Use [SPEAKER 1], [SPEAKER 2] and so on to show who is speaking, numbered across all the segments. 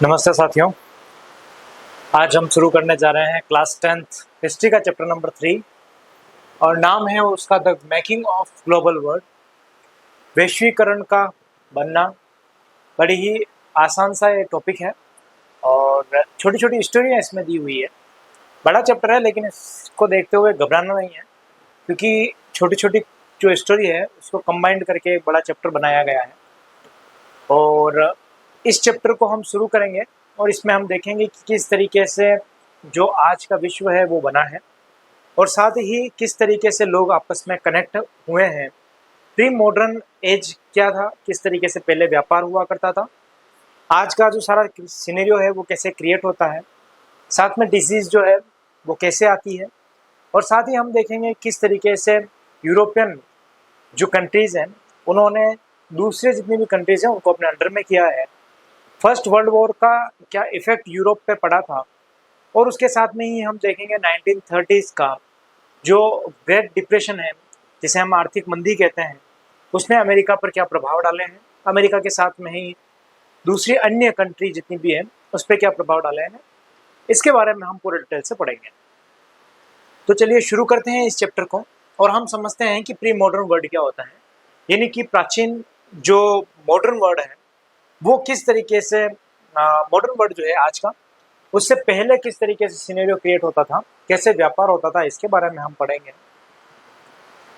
[SPEAKER 1] नमस्ते साथियों। आज हम शुरू करने जा रहे हैं क्लास 10th हिस्ट्री का चैप्टर नंबर 3 और नाम है उसका the making of global world. वैश्वीकरण का बनना बड़ी ही आसान सा ये टॉपिक है और छोटी छोटी स्टोरियाँ इसमें दी हुई है। बड़ा चैप्टर है लेकिन इसको देखते हुए घबराना नहीं है, क्योंकि छोटी छोटी जो स्टोरी है उसको कंबाइंड करके एक बड़ा चैप्टर बनाया गया है। और इस चैप्टर को हम शुरू करेंगे और इसमें हम देखेंगे कि किस तरीके से जो आज का विश्व है वो बना है और साथ ही किस तरीके से लोग आपस में कनेक्ट हुए हैं। प्री मॉडर्न एज क्या था, किस तरीके से पहले व्यापार हुआ करता था, आज का जो सारा सिनेरियो है वो कैसे क्रिएट होता है, साथ में डिजीज़ जो है वो कैसे आती है, और साथ ही हम देखेंगे किस तरीके से यूरोपियन जो कंट्रीज़ हैं उन्होंने दूसरे जितनी भी कंट्रीज़ हैं उनको अपने अंडर में किया है। फर्स्ट वर्ल्ड वॉर का क्या इफेक्ट यूरोप पे पड़ा था, और उसके साथ में ही हम देखेंगे 1930s का जो ग्रेट डिप्रेशन है जिसे हम आर्थिक मंदी कहते हैं, उसने अमेरिका पर क्या प्रभाव डाले हैं, अमेरिका के साथ में ही दूसरी अन्य कंट्री जितनी भी है उस पर क्या प्रभाव डाले हैं, इसके बारे में हम पूरे डिटेल से पढ़ेंगे। तो चलिए शुरू करते हैं इस चैप्टर को और हम समझते हैं कि प्री मॉडर्न वर्ल्ड क्या होता है, यानी कि प्राचीन जो मॉडर्न वर्ल्ड है वो किस तरीके से मॉडर्न वर्ल्ड जो है आज का, उससे पहले किस तरीके से सिनेरियो क्रिएट होता था, कैसे व्यापार होता था, इसके बारे में हम पढ़ेंगे।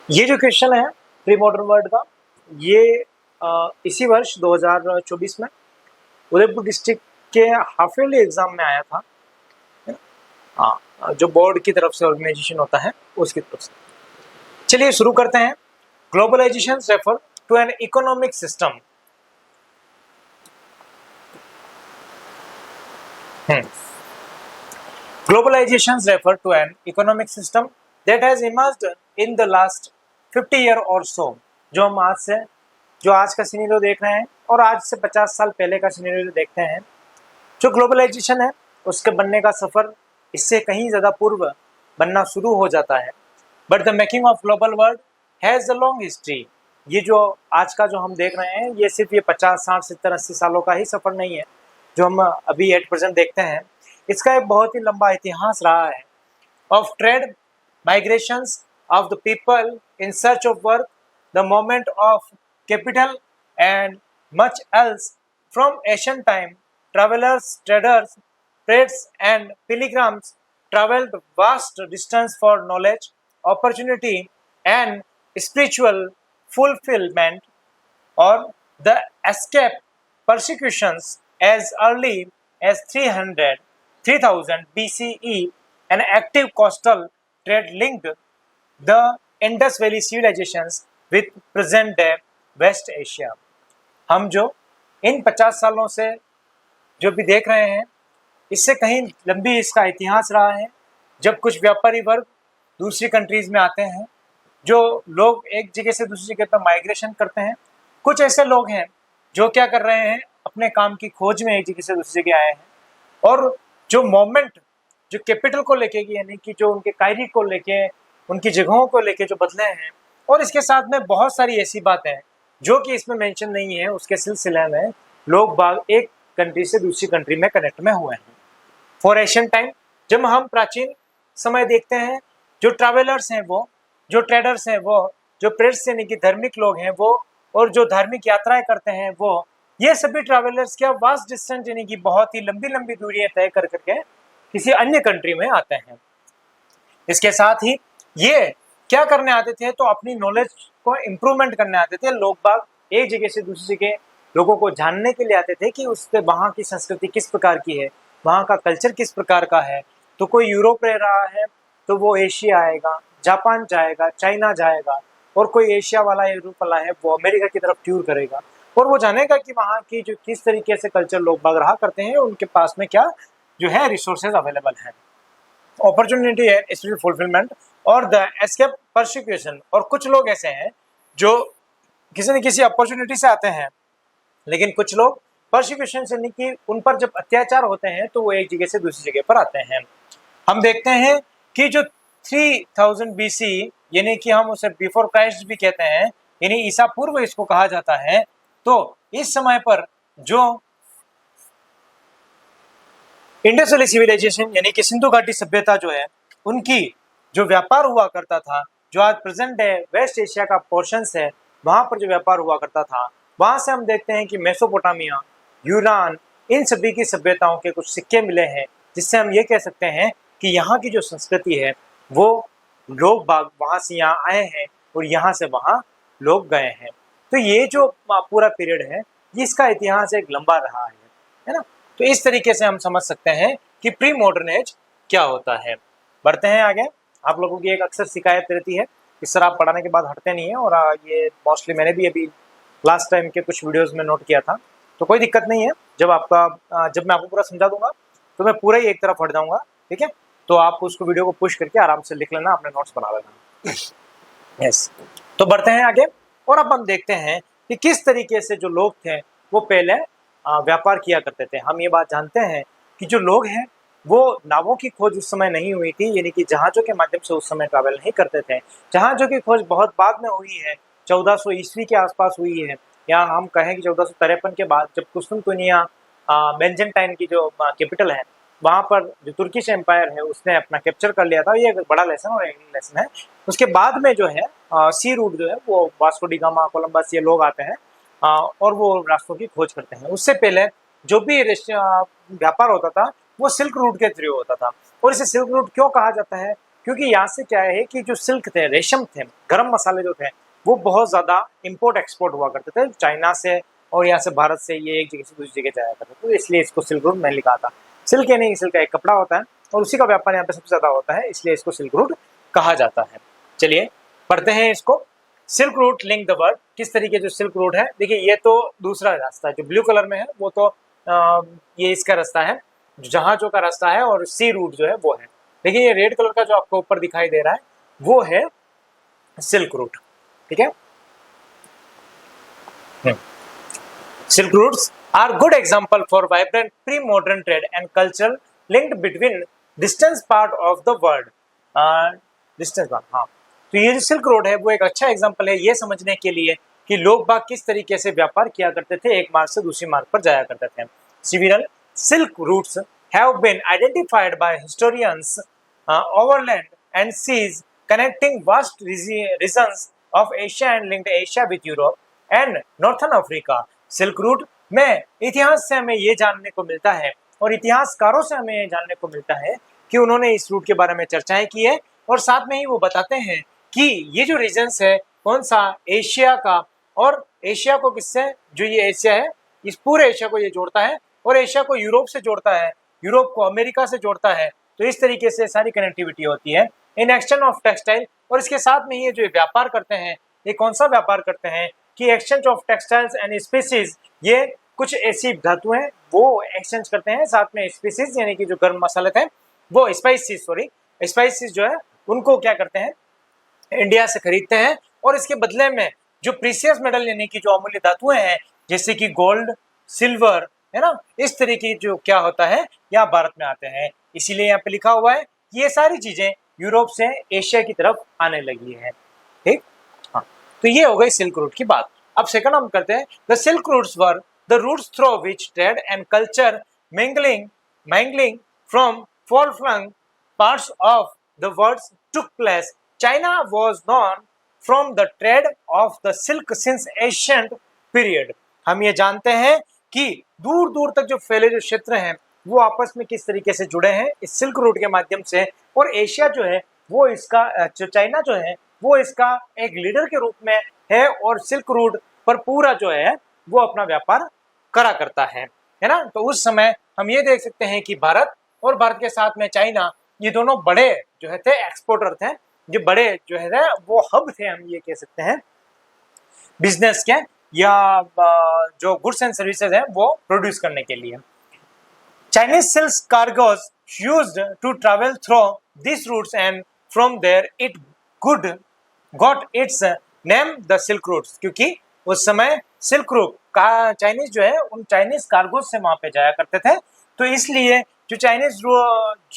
[SPEAKER 1] ये जो क्वेश्चन है प्री मॉडर्न वर्ल्ड का, ये इसी वर्ष 2024 में उदयपुर डिस्ट्रिक्ट के हाफ ईयरली एग्जाम में आया था। जो बोर्ड की तरफ से ऑर्गेनाइजेशन होता है उसकी तरफ से। चलिए शुरू करते हैं। Globalisation refer to an economic system. Globalizations refer to an economic system that has emerged in the last 50 year or so। जो हम आज का सिनेरियो देख रहे हैं और आज से 50 साल पहले का सिनेरियो देखते हैं, जो ग्लोबलाइजेशन है उसके बनने का सफ़र इससे कहीं ज़्यादा पूर्व बनना शुरू हो जाता है। But the making of global world has a long history. ये जो आज का जो हम देख रहे हैं ये सिर्फ ये 50, 60, 70, 80 सालों का ही सफ़र नहीं है जो हम अभी एट प्रेजेंट देखते हैं। इसका एक बहुत ही लंबा इतिहास रहा है of trade, migrations of the people in search of work, the moment of capital and much else. From Asian time travelers, traders, trades and pilgrims traveled vast distance for knowledge, opportunity and spiritual fulfillment, or the escape persecutions as early as 3000 BCE. An active coastal trade linked the Indus Valley civilizations with present day West Asia। हम जो इन 50 सालों से जो भी देख रहे हैं इससे कहीं लंबी इसका इतिहास रहा है, जब कुछ व्यापारी वर्ग दूसरी कंट्रीज़ में आते हैं, जो लोग एक जगह से दूसरी जगह पर माइग्रेशन करते हैं। कुछ ऐसे लोग हैं जो क्या कर रहे हैं, अपने काम की खोज में एक जगह से दूसरी जगह आए हैं, और जो मोमेंट जो कैपिटल को लेके, यानी कि जो उनके कायरी को लेके, उनकी जगहों को लेके जो बदले हैं, और इसके साथ में बहुत सारी ऐसी बातें हैं जो कि इसमें मेंशन नहीं है, उसके सिलसिले में लोग बाग एक कंट्री से दूसरी कंट्री में कनेक्ट में हुए हैं। फॉर एशियन टाइम, जब हम प्राचीन समय देखते हैं, जो ट्रैवलर्स हैं वो, जो ट्रेडर्स हैं वो, जो प्रेस यानी कि धार्मिक लोग हैं वो, और जो धार्मिक यात्राएं करते हैं वो, ये सभी ट्रैवलर्स क्या वास्ट डिस्टेंस यानी कि बहुत ही लंबी लंबी दूरियां तय कर करके किसी अन्य कंट्री में आते हैं। इसके साथ ही ये क्या करने आते थे, तो अपनी नॉलेज को इम्प्रूवमेंट करने आते थे। लोग बाग एक जगह से दूसरी जगह लोगों को जानने के लिए आते थे कि उससे वहाँ की संस्कृति किस प्रकार की है, वहाँ का कल्चर किस प्रकार का है। तो कोई यूरोप रह रहा है तो वो एशिया आएगा, जापान जाएगा, चाइना जाएगा, और कोई एशिया वाला, यूरोप वाला है वो अमेरिका की तरफ टूर करेगा, और वो जानेगा कि वहाँ की जो किस तरीके से कल्चर लोग बाग रहा करते हैं, उनके पास में क्या जो है रिसोर्सेज अवेलेबल है, अपॉर्चुनिटी है, स्पिरिचुअल फुलफिलमेंट और द एस्केप परसिक्यूशन। और कुछ लोग ऐसे हैं जो किसी न किसी अपॉर्चुनिटी से आते हैं, लेकिन कुछ लोग परसिक्यूशन से यानी कि उन पर जब अत्याचार होते हैं तो वो एक जगह से दूसरी जगह पर आते हैं। हम देखते हैं कि जो 3000 BC यानी कि हम उसे बिफोर क्राइस्ट भी कहते हैं, यानी ईसा पूर्व इसको कहा जाता है, तो इस समय पर जो इंडस वैली सिविलाइजेशन यानी कि सिंधु घाटी सभ्यता जो है, उनकी जो व्यापार हुआ करता था, जो आज प्रेजेंट है वेस्ट एशिया का पोर्शंस है, वहां पर जो व्यापार हुआ करता था, वहां से हम देखते हैं कि मेसोपोटामिया, यूनान, इन सभी की सभ्यताओं के कुछ सिक्के मिले हैं, जिससे हम ये कह सकते हैं कि यहाँ की जो संस्कृति है वो लोग बाग वहां से यहाँ आए हैं और यहाँ से वहां लोग गए हैं। तो ये जो पूरा पीरियड है, इसका इतिहास एक लंबा रहा है ना। तो इस तरीके से हम समझ सकते हैं कि प्री मॉडर्न एज क्या होता है। बढ़ते हैं आगे। आप लोगों की एक अक्सर शिकायत रहती है कि सर आप पढ़ाने के बाद हटते नहीं है, और ये मोस्टली मैंने भी अभी लास्ट टाइम के कुछ वीडियोस में नोट किया था। तो कोई दिक्कत नहीं है, जब मैं आपको पूरा समझा दूंगा तो मैं पूरा ही एक तरफ हट जाऊंगा, ठीक है। तो आप उसको वीडियो को पुश करके आराम से लिख लेना, अपने नोट्स बना लेना। यस, तो बढ़ते हैं आगे। और अब हम देखते हैं कि किस तरीके से जो लोग थे वो पहले व्यापार किया करते थे। हम ये बात जानते हैं कि जो लोग हैं वो नावों की खोज उस समय नहीं हुई थी, यानी कि जहाज़ों के माध्यम से उस समय ट्रैवल नहीं करते थे। जहाज़ों की खोज बहुत बाद में हुई है, 1400 ईस्वी के आसपास हुई है, या हम कहें कि 1453 के बाद, जब कुस्तुनतुनिया बेंजेंटाइन की जो कैपिटल है, वहाँ पर जो तुर्किश एम्पायर है उसने अपना कैप्चर कर लिया था। ये एक बड़ा लेसन और एक लेसन है। उसके बाद में जो है सी रूट जो है वो वास्को डी गामा, कोलंबस, ये लोग आते हैं और वो रास्तों की खोज करते हैं। उससे पहले जो भी व्यापार होता था वो सिल्क रूट के थ्रू होता था। और इसे सिल्क रूट क्यों कहा जाता है? क्योंकि यहाँ से क्या है कि जो सिल्क थे, रेशम थे, गर्म मसाले जो थे, वो बहुत ज़्यादा इम्पोर्ट एक्सपोर्ट हुआ करते थे चाइना से, और यहाँ से भारत से ये एक जगह से दूसरी जगह जाया करते थे। तो इसलिए इसको सिल्क रूट मैंने लिखा था। सिल्क यानी सिल्क का एक कपड़ा होता है और उसी का व्यापार यहाँ पे सबसे ज़्यादा होता है, इसलिए इसको सिल्क रूट कहा जाता है। चलिए पढ़ते हैं इसको। Silk route link the world. किस तरीके जो सिल्क रूट है, देखिए ये तो दूसरा रास्ता है जो ब्लू कलर में है, वो तो ये इसका रास्ता है, जहाजों का रास्ता है, और सी रूट जो है वो है। देखिए ये रेड कलर का जो आपको ऊपर दिखाई दे रहा है वो है सिल्क रूट, ठीक है। Silk routes are good example for vibrant pre-modern trade and cultural linked between distant part of the world. Distance part, हाँ। तो ये जो सिल्क रोड है वो एक अच्छा एग्जाम्पल है ये समझने के लिए कि लोग बाग किस तरीके से व्यापार किया करते थे, एक मार्ग से दूसरी मार्ग पर जाया करते थे। Several silk routes have been identified by historians over land and seas connecting vast regions of Asia and linked Asia with Europe and Northern Africa. Silk route में इतिहास से हमें ये जानने को मिलता है और इतिहासकारों से हमें ये जानने को मिलता है कि उन्होंने इस रूट के बारे में चर्चाएं की है, और साथ में ही वो बताते हैं कि ये जो रीजन्स है कौन सा, एशिया का, और एशिया को किससे, जो ये एशिया है इस पूरे एशिया को ये जोड़ता है, और एशिया को यूरोप से जोड़ता है, यूरोप को अमेरिका से जोड़ता है। तो इस तरीके से सारी कनेक्टिविटी होती है इन एक्सचेंज ऑफ टेक्सटाइल। और इसके साथ में ये जो व्यापार करते हैं, ये कौन सा व्यापार करते हैं कि exchange of textiles and species, ये कुछ ऐसी धातु हैं वो एक्सचेंज करते हैं, साथ में स्पीसीज यानी कि जो गर्म मसाले थे वो स्पाइसेस जो है उनको क्या करते हैं, इंडिया से खरीदते हैं, और इसके बदले में जो प्रीसियस मेटल यानी कि जो अमूल्य धातुएं हैं जैसे कि गोल्ड, सिल्वर, है ना, इस तरीके जो क्या होता है यहाँ भारत में आते हैं। इसीलिए यहाँ पे लिखा हुआ है कि ये सारी चीजें यूरोप से एशिया की तरफ आने लगी है, ठीक। हाँ, तो ये हो गई सिल्क रूट की बात। अब सेकंड हम करते हैं, the silk routes were the routes through which trade and culture mingling from far flung parts of the world took place. China was known from the trade of the silk since ancient period. हम ये जानते हैं कि दूर दूर तक जो फैले जो क्षेत्र हैं वो आपस में किस तरीके से जुड़े हैं इस सिल्क रूट के माध्यम से, और एशिया जो है वो इसका, जो चाइना जो है वो इसका एक लीडर के रूप में है, और सिल्क रूट पर पूरा जो है वो अपना व्यापार करा करता है ना। तो उस समय हम ये देख सकते हैं कि भारत और भारत के साथ में चाइना, ये दोनों बड़े जो है थे एक्सपोर्टर थे, जो बड़े जो है वो हब थे, हम ये कह सकते हैं बिजनेस के, या जो गुड्स एंड सर्विसेज हैं वो प्रोड्यूस करने के लिए। Chinese silk cargoes used to travel through this routes and from there it got its name the silk routes, क्योंकि उस समय सिल्क रूट का चाइनीज जो है उन चाइनीज कार्गोज से वहां पे जाया करते थे। तो इसलिए जो चाइनीज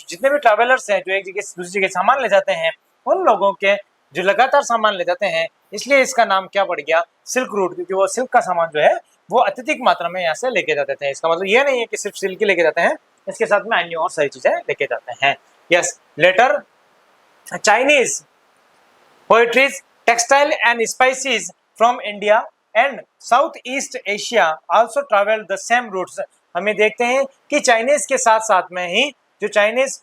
[SPEAKER 1] जितने भी ट्रैवलर्स हैं जो एक जगह से दूसरी जगह सामान ले जाते हैं, उन लोगों के जो लगातार सामान ले जाते हैं, इसलिए इसका नाम क्या पड़ गया, सिल्क रूट, क्योंकि वो सिल्क का सामान जो है वो अत्यधिक मात्रा में यहाँ से लेके जाते थे। इसका मतलब ये नहीं है कि सिर्फ सिल्क ही लेके जाते हैं, इसके साथ में अन्य और सारी चीजें लेके जाते हैं। Yes, later Chinese poetries, textile and spices from India and Southeast Asia also traveled the same routes। हमें देखते हैं कि चाइनीज के साथ साथ में ही जो चाइनीज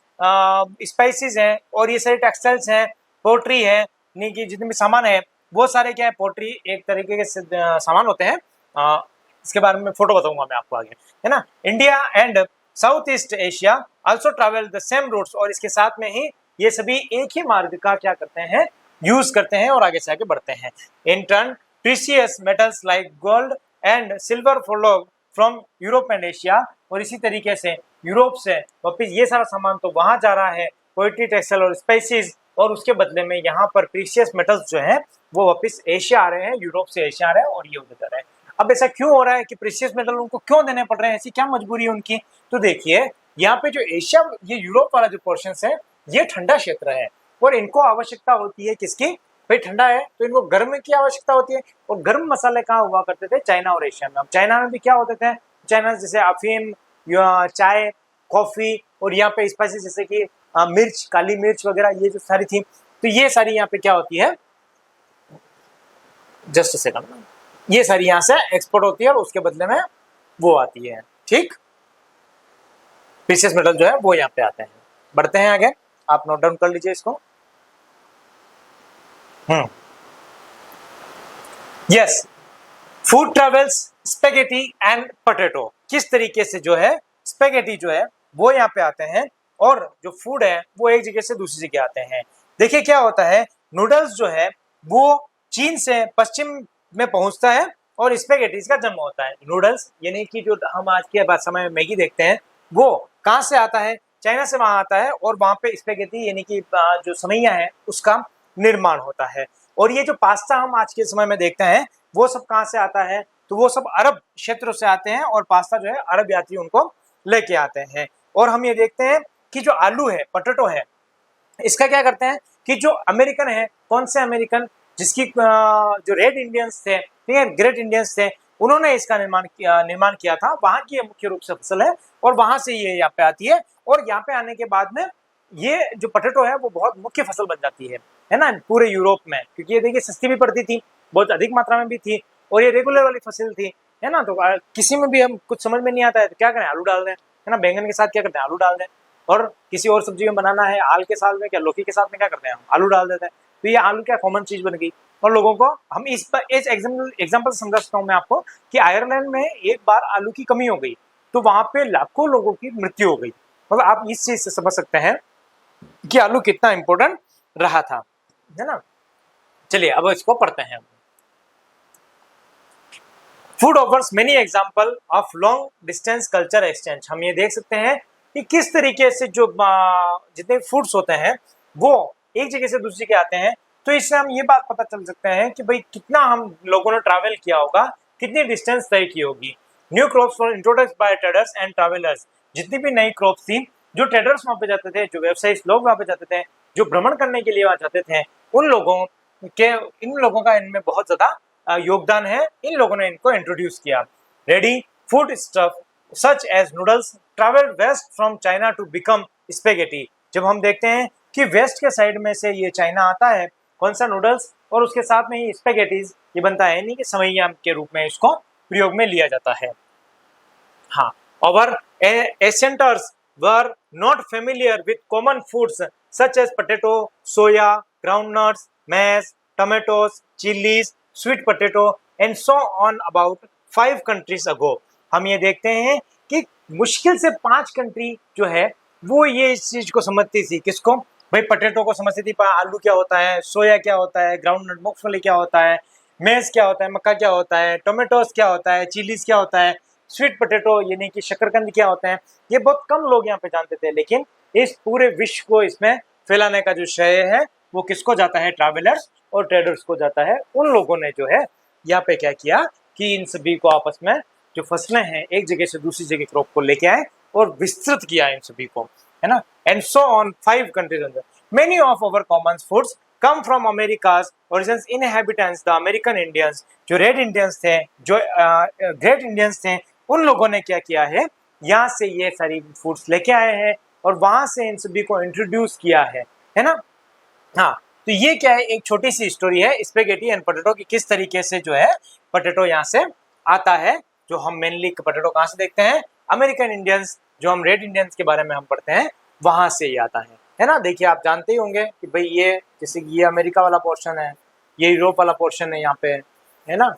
[SPEAKER 1] स्पाइसेस हैं और ये सारे टेक्सटाइल्स हैं, पोट्री है, यानी कि जितने भी सामान है वो सारे क्या है, पोट्री एक तरीके के सामान होते हैं। इसके बारे में फोटो बताऊंगा मैं आपको आगे, है ना। India and south east Asia also travel the same routes, और इसके साथ में ही ये सभी एक ही मार्ग का क्या करते हैं, यूज करते हैं और आगे से आगे बढ़ते हैं। In turn precious metals like gold and silver follow from Europe and Asia, और इसी तरीके से यूरोप से वापिस ये सारा सामान तो वहां जा रहा है, पोएट्री, टेक्सटाइल और स्पाइसेस, और उसके बदले में यहाँ पर प्रीशियस मेटल्स जो है वो वापिस एशिया आ रहे हैं, यूरोप से एशिया आ रहे हैं और ये होते जा रहे हैं। अब ऐसा क्यों हो रहा है कि प्रीशियस मेटल उनको क्यों देने पड़ रहे हैं, ऐसी क्या मजबूरी है उनकी? तो देखिए यहाँ पे जो एशिया, ये यूरोप वाला जो पोर्शन है ये ठंडा क्षेत्र है और इनको आवश्यकता होती है किसकी? भाई ठंडा है तो इनको गर्म की आवश्यकता होती है, और गर्म मसाले कहाँ हुआ करते थे? चाइना और एशिया में। अब चाइना में भी क्या होते थे? चाइना जैसे अफीम, चाय, कॉफी, और यहाँ पे स्पाइसेस जैसे कि मिर्च, काली मिर्च वगैरह, ये जो सारी थी, तो ये सारी यहाँ पे क्या होती है, जस्ट सेकंड, ये सारी यहाँ से एक्सपोर्ट होती है और उसके बदले में वो आती है। ठीक, प्रीशियस मेटल जो है वो यहाँ पे आते हैं। बढ़ते हैं आगे, आप नोट डाउन कर लीजिए इसको। Yes, food travels spaghetti and potato, किस तरीके से जो है स्पेगेटी जो है वो यहाँ पे आते हैं और जो फूड है वो एक जगह से दूसरी जगह आते हैं। देखिए क्या होता है, नूडल्स जो है वो चीन से पश्चिम में पहुंचता है और स्पेगेटीज का जन्म होता है। नूडल्स यानी कि जो हम आज के समय में मैगी देखते हैं वो कहाँ से आता है? चाइना से वहां आता है, और वहां पे स्पेगेटी यानी कि जो सवैया है उसका निर्माण होता है। और ये जो पास्ता हम आज के समय में देखते हैं वो सब कहाँ से आता है? तो वो सब अरब क्षेत्रों से आते हैं और पास्ता जो है अरब यात्री उनको लेके आते हैं। और हम ये देखते हैं कि जो आलू है, पोटैटो है, इसका क्या करते हैं कि जो अमेरिकन है, कौन से अमेरिकन, जिसकी जो रेड इंडियंस थे, ठीक है, ग्रेट इंडियंस थे, उन्होंने इसका निर्माण किया था। वहां की ये मुख्य रूप से फसल है और वहां से ये यहाँ पे आती है, और यहाँ पे आने के बाद में ये जो पोटैटो है वो बहुत मुख्य फसल बन जाती है ना, पूरे यूरोप में, क्योंकि ये देखिए सस्ती भी पड़ती थी, बहुत अधिक मात्रा में भी थी, और ये रेगुलर वाली फसल थी, है ना। तो किसी में भी हम कुछ समझ में नहीं आता है तो क्या करें, आलू डाल दें, है ना। बैंगन के साथ क्या करते हैं, आलू डाल दें, और किसी और सब्जी में बनाना है, आल के साथ में क्या, लौकी के साथ में क्या करते हैं, आलू डाल देते हैं। तो ये आलू क्या कॉमन चीज बन गई, और लोगों को हम इस एग्जाम्पल समझा सकता हूँ मैं आपको कि आयरलैंड में एक बार आलू की कमी हो गई तो वहां पे लाखों लोगों की मृत्यु हो गई। मतलब आप इस चीज से समझ सकते हैं कि आलू कितना इंपॉर्टेंट रहा था, है ना। चलिए अब इसको पढ़ते हैं। Food offers many example of long distance culture exchange. हम ये देख सकते हैं कि किस तरीके से जो जितने फूड्स होते हैं वो एक जगह से दूसरी जगह आते हैं। तो इससे हम ये बात पता चल सकते हैं कि भाई कितना हम लोगों ने ट्रैवल किया होगा, कितनी डिस्टेंस तय की होगी। New crops were introduced by traders and travellers. जितनी भी नई क्रॉप्स थी, जो ट्रेडर्स वहां पे जाते थे, जो व्यवसायी लोग वहां पे जाते थे, जो भ्रमण करने के लिए वहां जाते थे, इन लोगों का इनमें बहुत ज्यादा योगदान है। इन लोगों ने इनको इंट्रोड्यूस किया। Ready food stuff such as noodles travel west from China to become spaghetti. जब हम देखते हैं कि वेस्ट के साइड में से ये चाइना आता है, कौन सा, नूडल्स, और उसके साथ में ही स्पेगेटीज ये बनता है, नहीं कि सवैया के रूप में इसको प्रयोग में लिया जाता है। हाँ, और ancestors were not familiar with common foods such as potato, soya, groundnuts, maize, tomatoes, chillies, sweet potato and so on about 5 centuries ago. हम ये देखते हैं कि मुश्किल से 5 कंट्री जो है वो ये इस चीज को समझती थी। किसको? भाई पोटैटो को समझती थी, आलू क्या होता है, सोया क्या होता है, ग्राउंडनट मूंगफली क्या होता है, मेज क्या होता है, मक्का क्या होता है, टोमेटोज क्या होता है, चिलीज क्या होता है, स्वीट पोटैटो यानी कि शकरकंद क्या होते हैं, ये बहुत कम लोग यहाँ पे जानते थे। लेकिन इस पूरे विश्व को इसमें फैलाने का जो श्रेय है वो किसको जाता है? ट्रैवलर्स और ट्रेडर्स को जाता है। उन लोगों ने जो है यहाँ पे क्या किया कि इन सभी को आपस में जो फसलें हैं एक जगह से दूसरी जगह क्रॉप को लेके आए और विस्तृत किया इन सभी को, है ना। And so on 5 countries. Many of our common foods come from Americas origins inhabitants the American Indians. जो रेड इंडियंस थे, जो ग्रेट इंडियंस थे, उन लोगों ने क्या किया है यहाँ से ये सारी फूड्स लेके आए हैं और वहां से इन सभी को इंट्रोड्यूस किया है ना। हाँ, तो ये क्या है, एक छोटी सी स्टोरी है स्पेगेटी एंड पोटैटो की, किस तरीके से जो है पोटैटो यहाँ से आता है। जो हम मेनली पोटैटो कहाँ से देखते हैं, अमेरिकन इंडियंस, जो हम रेड इंडियंस के बारे में हम पढ़ते हैं वहां से ही आता है ना। देखिए आप जानते ही होंगे कि भाई ये जैसे ये अमेरिका वाला पोर्शन है, ये यूरोप वाला पोर्शन है यहाँ पे, है ना,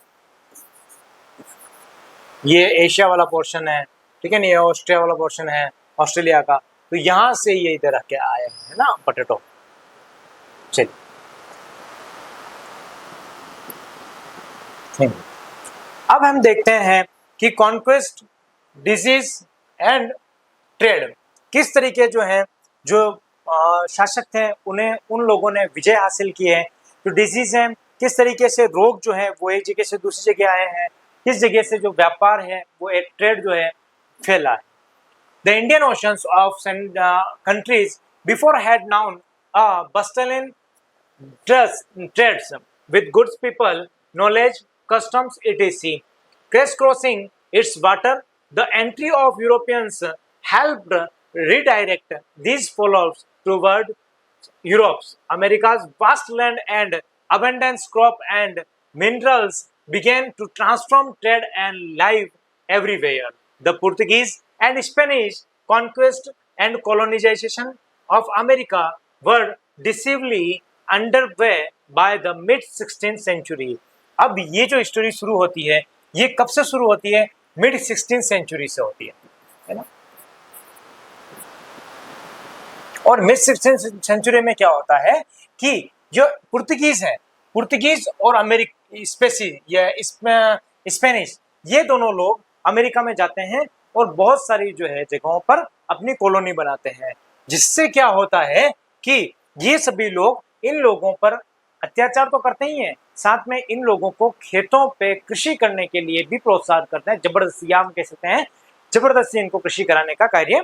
[SPEAKER 1] ये एशिया वाला पोर्शन है, ठीक है ना, ये ऑस्ट्रेलिया वाला पोर्शन है ऑस्ट्रेलिया का, तो यहाँ से ये इधर आके आए हैं ना पोटैटो। चलिए अब हम देखते हैं कि कॉन्क्वेस्ट, डिजीज एंड ट्रेड, किस तरीके जो है जो शासक थे उन्हें उन लोगों ने विजय हासिल की है। जो डिजीज है, किस तरीके से रोग जो है वो एक जगह से दूसरी जगह आए हैं, किस जगह से जो व्यापार है वो एक ट्रेड जो है फैला है। The Indian Oceans of countries before had known a bustling trades with goods, people, knowledge, customs, etc. Crisscrossing its water, the entry of Europeans helped redirect these flows toward Europe's, America's vast land and abundant crop and minerals began to transform trade and life everywhere. The Portuguese and Spanish conquest and colonization of America were decisively underway by the mid 16th century. अब ये जो story शुरू होती है ये कब से शुरू होती है, मिड 16th सेंचुरी से होती है ना। और मिड 16th सेंचुरी में क्या होता है कि जो पुर्तगीज है, पुर्तगीज और स्पेनिश, ये दोनों लोग अमेरिका में जाते हैं और बहुत सारी जो है जगहों पर अपनी कॉलोनी बनाते हैं, जिससे क्या होता है कि ये सभी लोग इन लोगों पर अत्याचार तो करते ही हैं, साथ में इन लोगों को खेतों पे कृषि करने के लिए भी प्रोत्साहित करते हैं, जबरदस्ती हम कह सकते हैं, जबरदस्ती इनको कृषि कराने का कार्य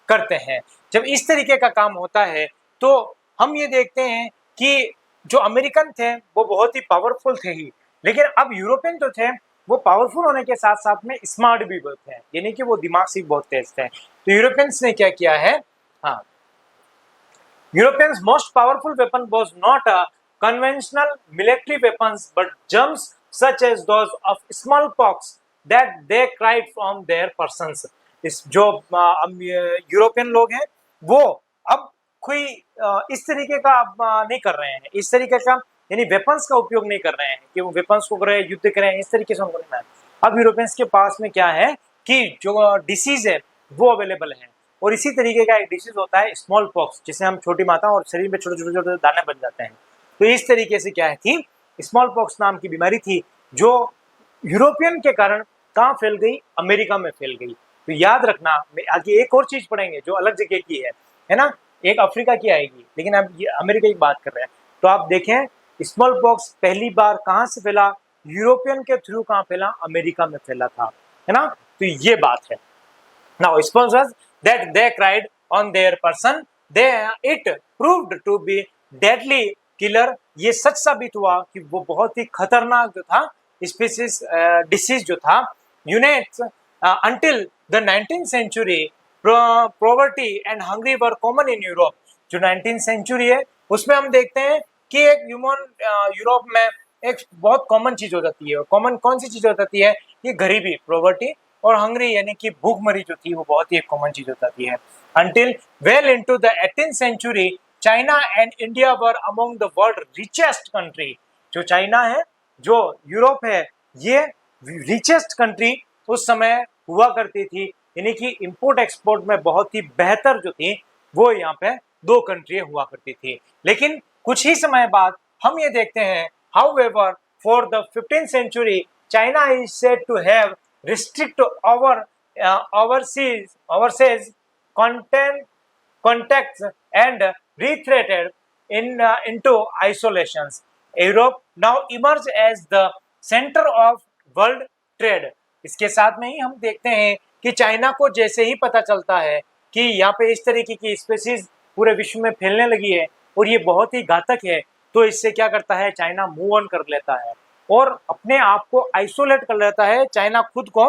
[SPEAKER 1] करते हैं। जब इस तरीके का काम होता है तो हम ये देखते हैं कि जो अमेरिकन थे वो बहुत ही पावरफुल थे ही, लेकिन अब यूरोपियन जो थे वो पावरफुल होने के साथ साथ में स्मार्ट भी बहुत थे, यानी कि वो दिमाग से बहुत तेज थे। तो यूरोपियंस ने क्या किया है, हाँ, Europeans most powerful weapon was not a conventional military weapons but germs such as those of smallpox that they cried from their persons. इस जो यूरोपियन लोग हैं वो अब कोई इस तरीके का नहीं कर रहे हैं, इस तरीके का यानी वेपन्स का उपयोग नहीं कर रहे हैं कि वो वेपन्स को करें, युद्ध करें, इस तरीके से उनको नहीं है। अब यूरोपियंस के पास में क्या है कि जो डिसीज है वो अवेलेबल है, और इसी तरीके का एक डिसीज होता है स्मॉल पॉक्स, जिसे हम छोटी माता और शरीर में छोटे छोटे छोटे दाने बन जाते हैं। तो इस तरीके से क्या है थी, स्मॉल पॉक्स नाम की बीमारी थी जो यूरोपियन के कारण कहाँ फैल गई, अमेरिका में फैल गई। तो याद रखना, आगे एक और चीज पढ़ेंगे जो अलग जगह की है ना, एक अफ्रीका की आएगी, लेकिन अब ये अमेरिका की बात कर रहे हैं। तो आप देखें स्मॉल पॉक्स पहली बार कहाँ से फैला, यूरोपियन के थ्रू कहाँ फैला, अमेरिका में फैला था, है ना। तो ये बात है। Now sponsors that they cried on their person they it proved to be deadly killer, ये सच साबित हुआ कि वो बहुत ही खतरनाक जो था स्पीसीज डिसीज जो था। Units until the 19th century poverty and hungry were common in Europe. जो 19th सेंचुरी है उसमें हम देखते हैं कि एक ह्यूमन यूरोप में एक बहुत कॉमन चीज हो जाती है। कॉमन कौन सी चीज हो जाती है, ये गरीबी, पॉवर्टी, और हंगरी यानी कि भूखमरी जो थी वो बहुत ही एक कॉमन चीज हो जाती है। Until well into the 18th century China and India were among the world richest country. जो चाइना है, जो यूरोप है, ये रिचेस्ट कंट्री उस समय हुआ करती थी, यानी कि इंपोर्ट एक्सपोर्ट में बहुत ही बेहतर जो थी वो यहाँ पे दो कंट्री हुआ करती थी। लेकिन कुछ ही समय बाद हम ये देखते हैं, however for the 15th century China is said to have restrict overseas contacts and retreated into isolations. Europe now emerged as the center of world trade. इसके साथ में ही हम देखते हैं कि चाइना को जैसे ही पता चलता है कि यहाँ पे इस तरीके की स्पीसीज पूरे विश्व में फैलने लगी है और ये बहुत ही घातक है, तो इससे क्या करता है, चाइना मूव ऑन कर लेता है और अपने आप को आइसोलेट कर लेता है। चाइना खुद को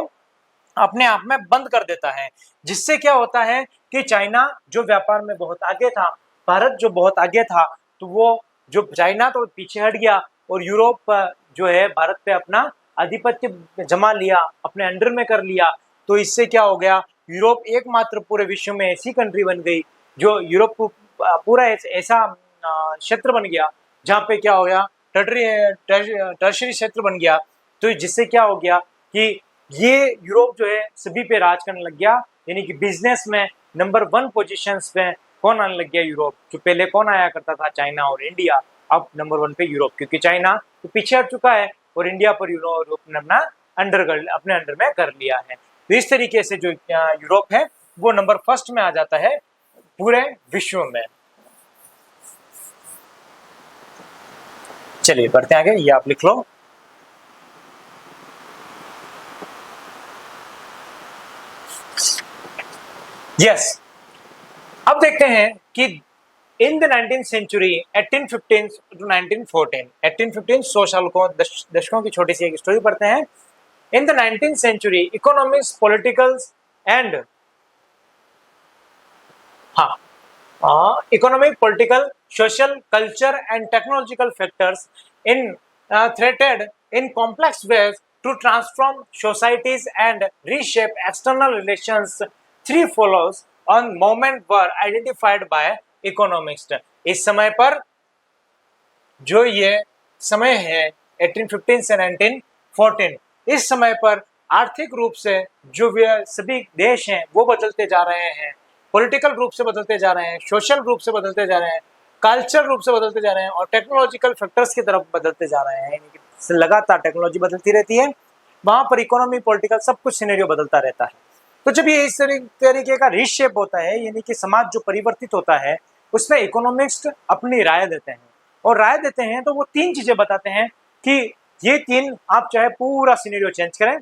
[SPEAKER 1] अपने आप में बंद कर देता है, जिससे क्या होता है कि चाइना जो व्यापार में बहुत आगे था, भारत जो बहुत आगे था, तो वो जो चाइना तो पीछे हट गया और यूरोप जो है भारत पे अपना आधिपत्य जमा लिया, अपने अंडर में कर लिया। तो इससे क्या हो गया, यूरोप एकमात्र पूरे विश्व में ऐसी कंट्री बन गई जो यूरोप को पूरा ऐसा क्षेत्र बन गया जहाँ पे क्या हो गया, टर्शरी क्षेत्र बन गया। तो जिससे क्या हो गया कि ये यूरोप जो है सभी पे राज करने लग गया, यानी कि बिजनेस में नंबर 1 पोजीशंस पे कौन आने लग गया, यूरोप। जो पहले कौन आया करता था, चाइना और इंडिया, अब नंबर 1 पे यूरोप, क्योंकि चाइना तो पीछे हट चुका है और इंडिया पर यूरोप ने अपने अंडर में कर लिया है। तो इस तरीके से जो यूरोप है वो नंबर 1 में आ जाता है पूरे विश्व में। चलिए बढ़ते आगे, ये आप लिख लो। यस, अब देखते हैं कि इन द 19th सेंचुरी 1815 टू 1914, 1815 100 साल को दशकों की छोटी सी एक स्टोरी पढ़ते हैं। In the 19th century economics, politicals and economic, political, social, culture and technological factors in threaded in complex ways to transform societies and reshape external relations. 3 follows on moment were identified by economists. इस समय पर जो ये समय है 1815 से 1914, इस समय पर आर्थिक रूप से जो सभी देश हैं वो बदलते जा रहे हैं, पॉलिटिकल रूप से बदलते जा रहे हैं, सोशल रूप से बदलते जा रहे हैं, कल्चर रूप से बदलते जा रहे हैं और टेक्नोलॉजिकल फैक्टर्स की तरफ बदलते जा रहे हैं। यानी कि लगातार टेक्नोलॉजी बदलती रहती है, वहां पर इकोनॉमी, पॉलिटिकल सब कुछ सिनेरियो बदलता रहता है। तो जब ये इस तरीके का रीशेप होता है, यानी कि समाज जो परिवर्तित होता है, उसमें इकोनॉमिस्ट अपनी राय देते हैं और राय देते हैं तो वो 3 चीजें बताते हैं कि ये 3 आप चाहे पूरा सिनेरियो चेंज करें,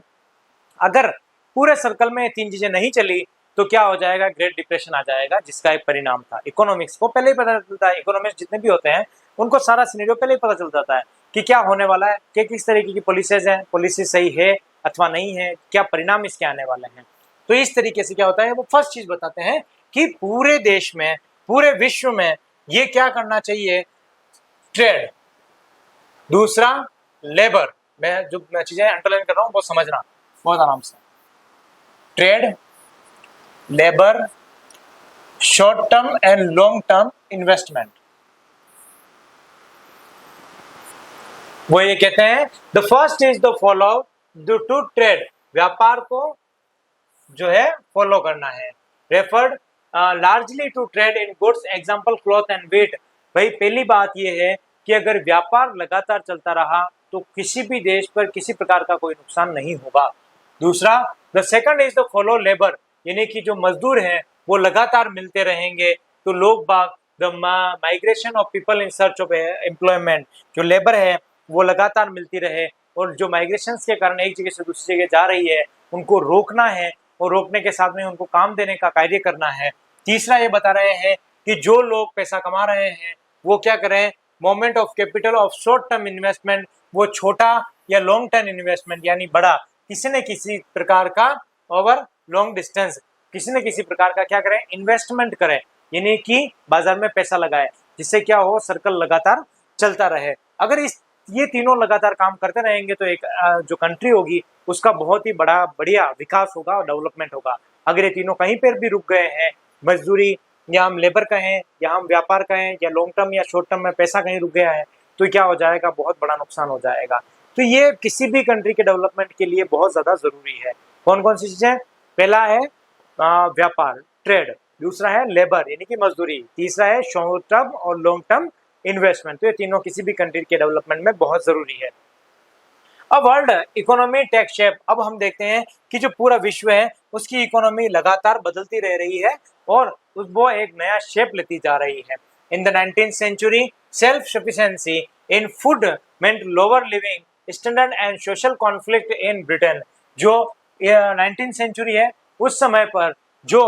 [SPEAKER 1] अगर पूरे सर्कल में 3 चीजें नहीं चली तो क्या हो जाएगा, ग्रेट डिप्रेशन आ जाएगा, जिसका एक परिणाम था। इकोनॉमिक्स को पहले ही पता चलता है, इकोनॉमिक्स जितने भी होते हैं उनको सारा सिनेरियो पहले ही पता चल जाता है कि क्या होने वाला है, कि किस तरीके की पॉलिसीज हैं, पॉलिसी सही है अथवा नहीं है, क्या परिणाम इसके आने वाले हैं। तो इस तरीके से क्या होता है, वो फर्स्ट चीज बताते हैं कि पूरे देश में, पूरे विश्व में ये क्या करना चाहिए, ट्रेड। दूसरा लेबर, मैं जो चीजें अंडरलाइन कर रहा हूँ वो समझना बहुत आराम से। Trade, labour, short term and long term investment. वो ये कहते हैं the first is the follow the to trade, व्यापार को जो है फॉलो करना है। Referred largely to trade in goods, example cloth and wheat. भाई पहली बात ये है कि अगर व्यापार लगातार चलता रहा तो किसी भी देश पर किसी प्रकार का कोई नुकसान नहीं होगा। दूसरा, the second is the follow labour, यानी कि जो मजदूर हैं वो लगातार मिलते रहेंगे तो लोग बाग, the migration of people in search of employment, जो लेबर है वो लगातार मिलती रहे और जो माइग्रेशन के कारण एक जगह से दूसरी जगह जा रही है उनको रोकना है और रोकने के साथ में उनको काम देने का कार्य करना है। तीसरा ये बता रहे हैं कि जो लोग पैसा कमा रहे हैं वो क्या करें, moment of capital of short term investment, वो छोटा या लॉन्ग टर्म इन्वेस्टमेंट यानी बड़ा किसी न किसी प्रकार का ओवर लॉन्ग डिस्टेंस किसी न किसी प्रकार का क्या करें, इन्वेस्टमेंट करें, यानी कि बाजार में पैसा लगाए, जिससे क्या हो, सर्कल लगातार चलता रहे। अगर ये तीनों लगातार काम करते रहेंगे तो एक जो कंट्री होगी उसका बहुत ही बढ़िया विकास होगा और डेवलपमेंट होगा। अगर ये तीनों कहीं पर भी रुक गए हैं, मजदूरी या हम लेबर कहें या हम व्यापार कहें या लॉन्ग टर्म या शॉर्ट टर्म में पैसा कहीं रुक गया है तो क्या हो जाएगा, बहुत बड़ा नुकसान हो जाएगा। तो ये किसी भी कंट्री के डेवलपमेंट के लिए बहुत ज्यादा जरूरी है। कौन कौन सी चीजें, पहला है व्यापार ट्रेड, दूसरा है लेबर यानी कि मजदूरी, तीसरा है शॉर्ट टर्म और लॉन्ग टर्म इन्वेस्टमेंट। तो ये तीनों किसी भी कंट्री के डेवलपमेंट में बहुत जरूरी है। अब वर्ल्ड इकोनॉमी टेक शेप, अब हम देखते हैं कि जो पूरा विश्व है उसकी इकोनॉमी लगातार बदलती रह रही है और वो एक नया शेप लेती जा रही है। In the 19th century self sufficiency in food meant lower living standard and social conflict in Britain. जो 19th सेंचुरी है उस समय पर जो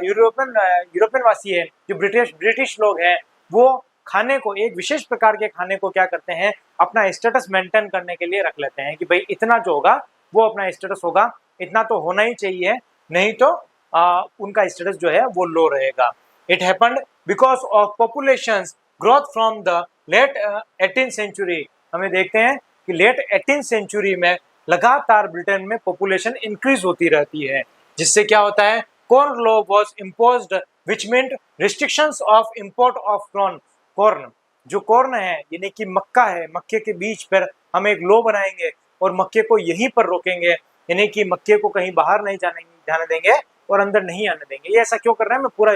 [SPEAKER 1] यूरोपियन वासी है, जो ब्रिटिश लोग हैं, वो खाने को, एक विशेष प्रकार के खाने को क्या करते हैं, अपना स्टेटस मेंटेन करने के लिए रख लेते हैं कि भाई इतना जो होगा वो अपना स्टेटस होगा, इतना तो होना ही चाहिए, नहीं तो उनका स्टेटस जो है वो लो रहेगा। It happened because of population growth from the late 18th century. हमें देखते हैं कि लेट 18th सेंचुरी में लगातार ब्रिटेन में पॉपुलेशन इंक्रीज होती रहती है, जिससे क्या होता है, corn law was imposed which meant restrictions of import of corn. जो कॉर्न है यानी कि मक्का है, मक्के के बीच पर हम एक लॉ बनाएंगे और मक्के को यहीं पर रोकेंगे, यानी कि मक्के को कहीं बाहर नहीं जाने देंगे और अंदर नहीं आने देंगे। ये ऐसा क्यों कर रहे हैं मैं पूरा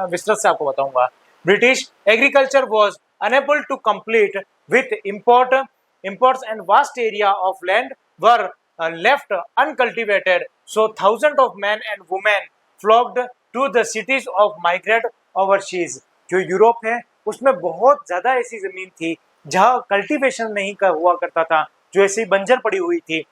[SPEAKER 1] विस्तृत से आपको बताऊंगा। British agriculture was unable to complete with imports and vast area of land were left uncultivated, so thousands of men and women flocked to the cities of migrate overseas। जो यूरोप है उसमें बहुत ज्यादा ऐसी जमीन थी जहां कल्टीवेशन नहीं हुआ करता था, जो ऐसी बंजर पड़ी हुई थी।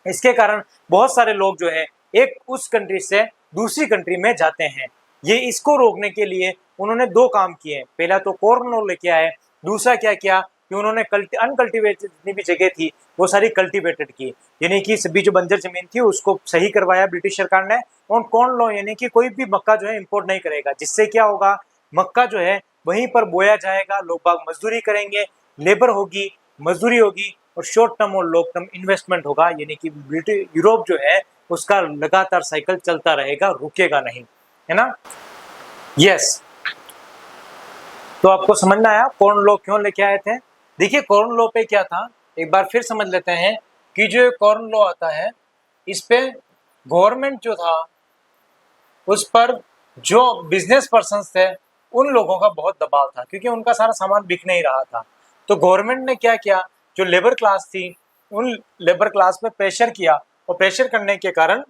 [SPEAKER 1] इसके कारण बहुत सारे लोग जो है एक उस कंट्री से दूसरी कंट्री में जाते हैं। ये इसको रोकने के लिए उन्होंने दो काम किए। पहला तो कॉर्न लॉ लेके आए, दूसरा क्या किया कि उन्होंने अनकल्टिवेटेड जितनी भी जगह थी वो सारी कल्टिवेटेड की, यानी कि सभी जो बंजर जमीन थी उसको सही करवाया ब्रिटिश सरकार ने। और कॉर्न लॉ यानी कि कोई भी मक्का जो है इंपोर्ट नहीं करेगा, जिससे क्या होगा, मक्का जो है वहीं पर बोया जाएगा, लोग बाग मजदूरी करेंगे, लेबर होगी, मजदूरी होगी और शॉर्ट टर्म और लॉन्ग टर्म इन्वेस्टमेंट होगा, यानी कि ब्रिटिश यूरोप जो है उसका लगातार साइकिल चलता रहेगा, रुकेगा नहीं, है ना। यस, तो आपको समझ में आया कॉर्न लॉ क्यों लेके आए थे। देखिए कॉर्न लॉ पे क्या था, एक बार फिर समझ लेते हैं कि जो कॉर्न लॉ आता है इस पे गवर्नमेंट जो था उस पर जो बिजनेस पर्सन्स थे उन लोगों का बहुत दबाव था, क्योंकि उनका सारा सामान बिक नहीं रहा था। तो गवर्नमेंट ने क्या किया, जो लेबर क्लास थी उन लेबर क्लास पे प्रेशर किया, और प्रेशर करने के कारण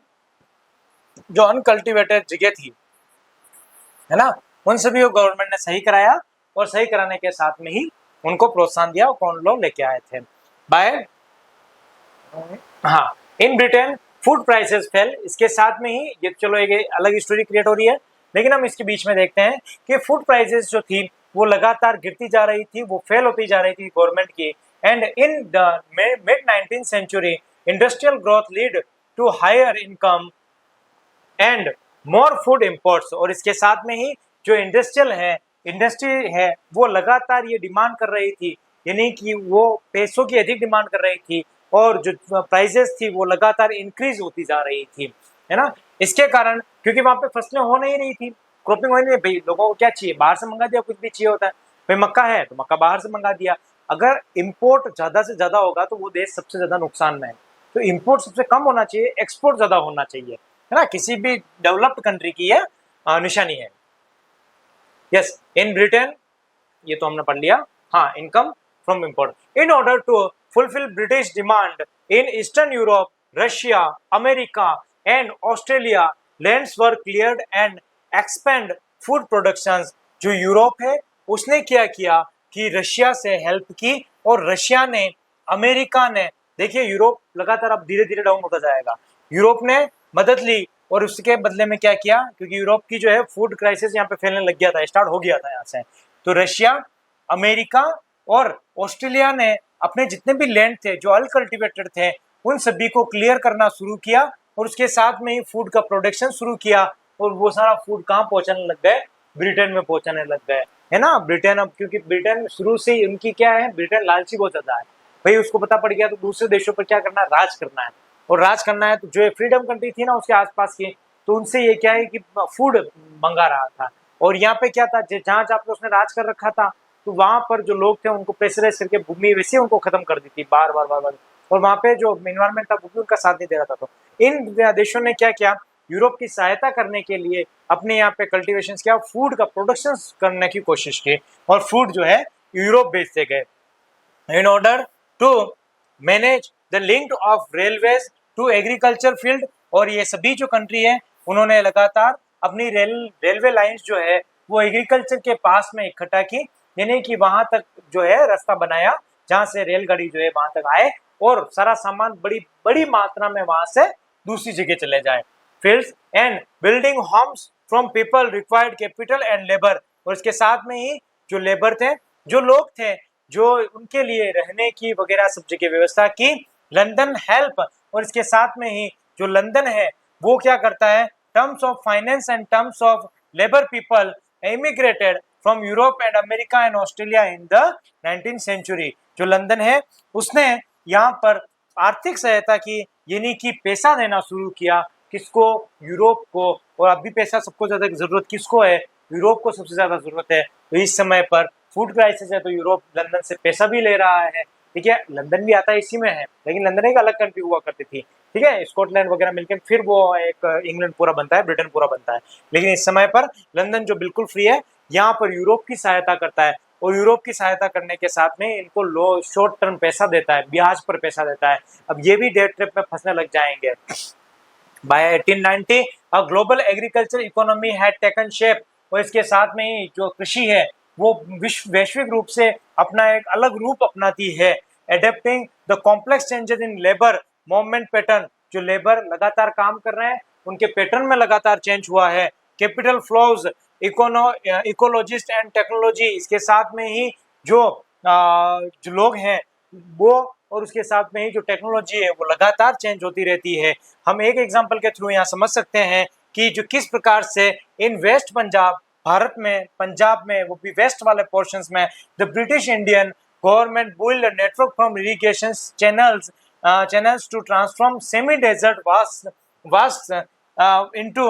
[SPEAKER 1] जो अनकल्टिवेटेड जगह थी, है ना, उन सभी को गवर्नमेंट ने सही कराया, और सही कराने के साथ में ही उनको प्रोत्साहन दिया और कॉर्न लॉ लेके आए थे। In Britain food prices fail. इसके साथ में ही ये चलो एक अलग स्टोरी क्रिएट हो रही है, लेकिन हम इसके बीच में देखते हैं कि फूड प्राइसेस जो थी वो लगातार गिरती जा रही थी, वो फेल होती जा रही थी गवर्नमेंट की। And in the mid 19th century industrial growth lead to higher income and more food imports. और इसके साथ में ही जो इंडस्ट्री है वो लगातार ये डिमांड कर रही थी, यानी कि वो पैसों की अधिक डिमांड कर रही थी, और जो प्राइसेस थी वो लगातार इंक्रीज होती जा रही थी, है ना। इसके कारण क्योंकि वहां पे फसलें हो नहीं रही थी, क्रॉपिंग हो नहीं रही, भाई लोगों को क्या चाहिए, बाहर से मंगा दिया, कुछ भी चाहिए होता है, भाई मक्का है तो मक्का बाहर से मंगा दिया। अगर इम्पोर्ट ज्यादा से ज्यादा होगा तो वो देश सबसे ज्यादा नुकसान में है। तो इम्पोर्ट सबसे कम होना चाहिए, एक्सपोर्ट ज्यादा होना चाहिए, है ना, किसी भी डेवलप्ड कंट्री की यह निशानी है। यस, इन ब्रिटेन, ये तो हमने पढ़ लिया। हाँ, income from import. In order to fulfil British demand in eastern Europe, Russia, America and Australia lands were cleared and expand food productions. जो यूरोप है उसने क्या किया कि रशिया से हेल्प की, और रशिया ने, अमेरिका ने, देखिए यूरोप लगातार अब धीरे धीरे डाउन होता जाएगा, यूरोप ने मदद ली, और उसके बदले में क्या किया, क्योंकि यूरोप की जो है फूड क्राइसिस यहाँ पे फैलने लग गया था, स्टार्ट हो गया था यहाँ से, तो रशिया, अमेरिका और ऑस्ट्रेलिया ने अपने जितने भी लैंड थे जो अनकल्टिवेटेड थे उन सभी को क्लियर करना शुरू किया, और उसके साथ में ही फूड का प्रोडक्शन शुरू किया, और वो सारा फूड कहाँ पहुंचाने लग गए, ब्रिटेन में पहुंचाने लग गए, है ना। ब्रिटेन अब, क्योंकि ब्रिटेन शुरू से ही उनकी क्या है, ब्रिटेन लालची बहुत ज्यादा है, भाई उसको पता पड़ गया तो दूसरे देशों पर क्या करना है, राज करना है, और राज करना है तो जो फ्रीडम कंट्री थी ना उसके आसपास की, तो उनसे ये क्या है कि फूड मंगा रहा था। और यहाँ पे क्या था, जहाँ जहाँ पे उसने राज कर रखा था तो वहां पर जो लोग थे उनको प्रेशराइज करके भूमि वैसे उनको खत्म कर दी थी बार बार बार बार, और वहां पे जो इन्वायरमेंट था वो भी उनका साथ नहीं दे रहा था। तो इन देशों ने क्या किया, यूरोप की सहायता करने के लिए अपने यहाँ पे कल्टीवेशन किया, फूड का प्रोडक्शन करने की कोशिश की, और फूड जो है यूरोप भेजते गए। In order to manage the link of railways to agriculture field, और ये सभी जो कंट्री है उन्होंने लगातार अपनी रेलवे लाइंस जो है वो एग्रीकल्चर के पास में इकट्ठा की, यानी कि वहां तक जो है रास्ता बनाया जहां से रेलगाड़ी जो है वहां तक आए और सारा सामान बड़ी बड़ी मात्रा में वहां से दूसरी जगह चले जाए। Fields and building homes from people required capital and labour, और इसके साथ में ही जो लेबर थे, जो लोग थे, जो उनके लिए रहने की वगैरह सब जगह व्यवस्था की। लंदन हेल्प, और इसके साथ में ही जो लंदन है वो क्या करता है, terms of finance and terms of labour people immigrated from Europe and America and Australia in the 19th century. जो लंदन है उसने यहाँ पर आर्थिक सहायता की, यानी कि पैसा देना शुरू किया, किसको, यूरोप को। और अभी पैसा सबको ज्यादा जरूरत किसको है, यूरोप को सबसे ज्यादा जरूरत है। तो इस समय पर फूड क्राइसिस है तो यूरोप लंदन से पैसा भी ले रहा है, ठीक है। लंदन भी आता है इसी में है, लेकिन लंदन एक अलग कंट्री हुआ करती थी, ठीक है। स्कॉटलैंड वगैरह मिलकर फिर वो एक इंग्लैंड पूरा बनता है, ब्रिटेन पूरा बनता है। लेकिन इस समय पर लंदन जो बिल्कुल फ्री है, यहाँ पर यूरोप की सहायता करता है, और यूरोप की सहायता करने के साथ में इनको लो शॉर्ट टर्म पैसा देता है, ब्याज पर पैसा देता है। अब ये भी डेट ट्रिप में फंसने लग जाएंगे। By 1890 a global agriculture economy had taken shape, और इसके साथ में ही जो कृषि है वो वैश्विक रूप से अपना एक अलग रूप अपनाती है। Adapting the complex changes in labour movement pattern, जो लेबर लगातार काम कर रहे हैं उनके पैटर्न में लगातार चेंज हुआ है। Capital flows, ecologist and technology, इसके साथ में ही जो लोग हैं वो, और उसके साथ में ही जो टेक्नोलॉजी है वो लगातार चेंज होती रहती है। हम एक एग्जांपल के थ्रू यहाँ समझ सकते हैं कि जो किस प्रकार से इन वेस्ट पंजाब, भारत में पंजाब में, वो भी वेस्ट वाले पोर्शंस में, the British Indian government build network from irrigation channels to transform semi-desert vast into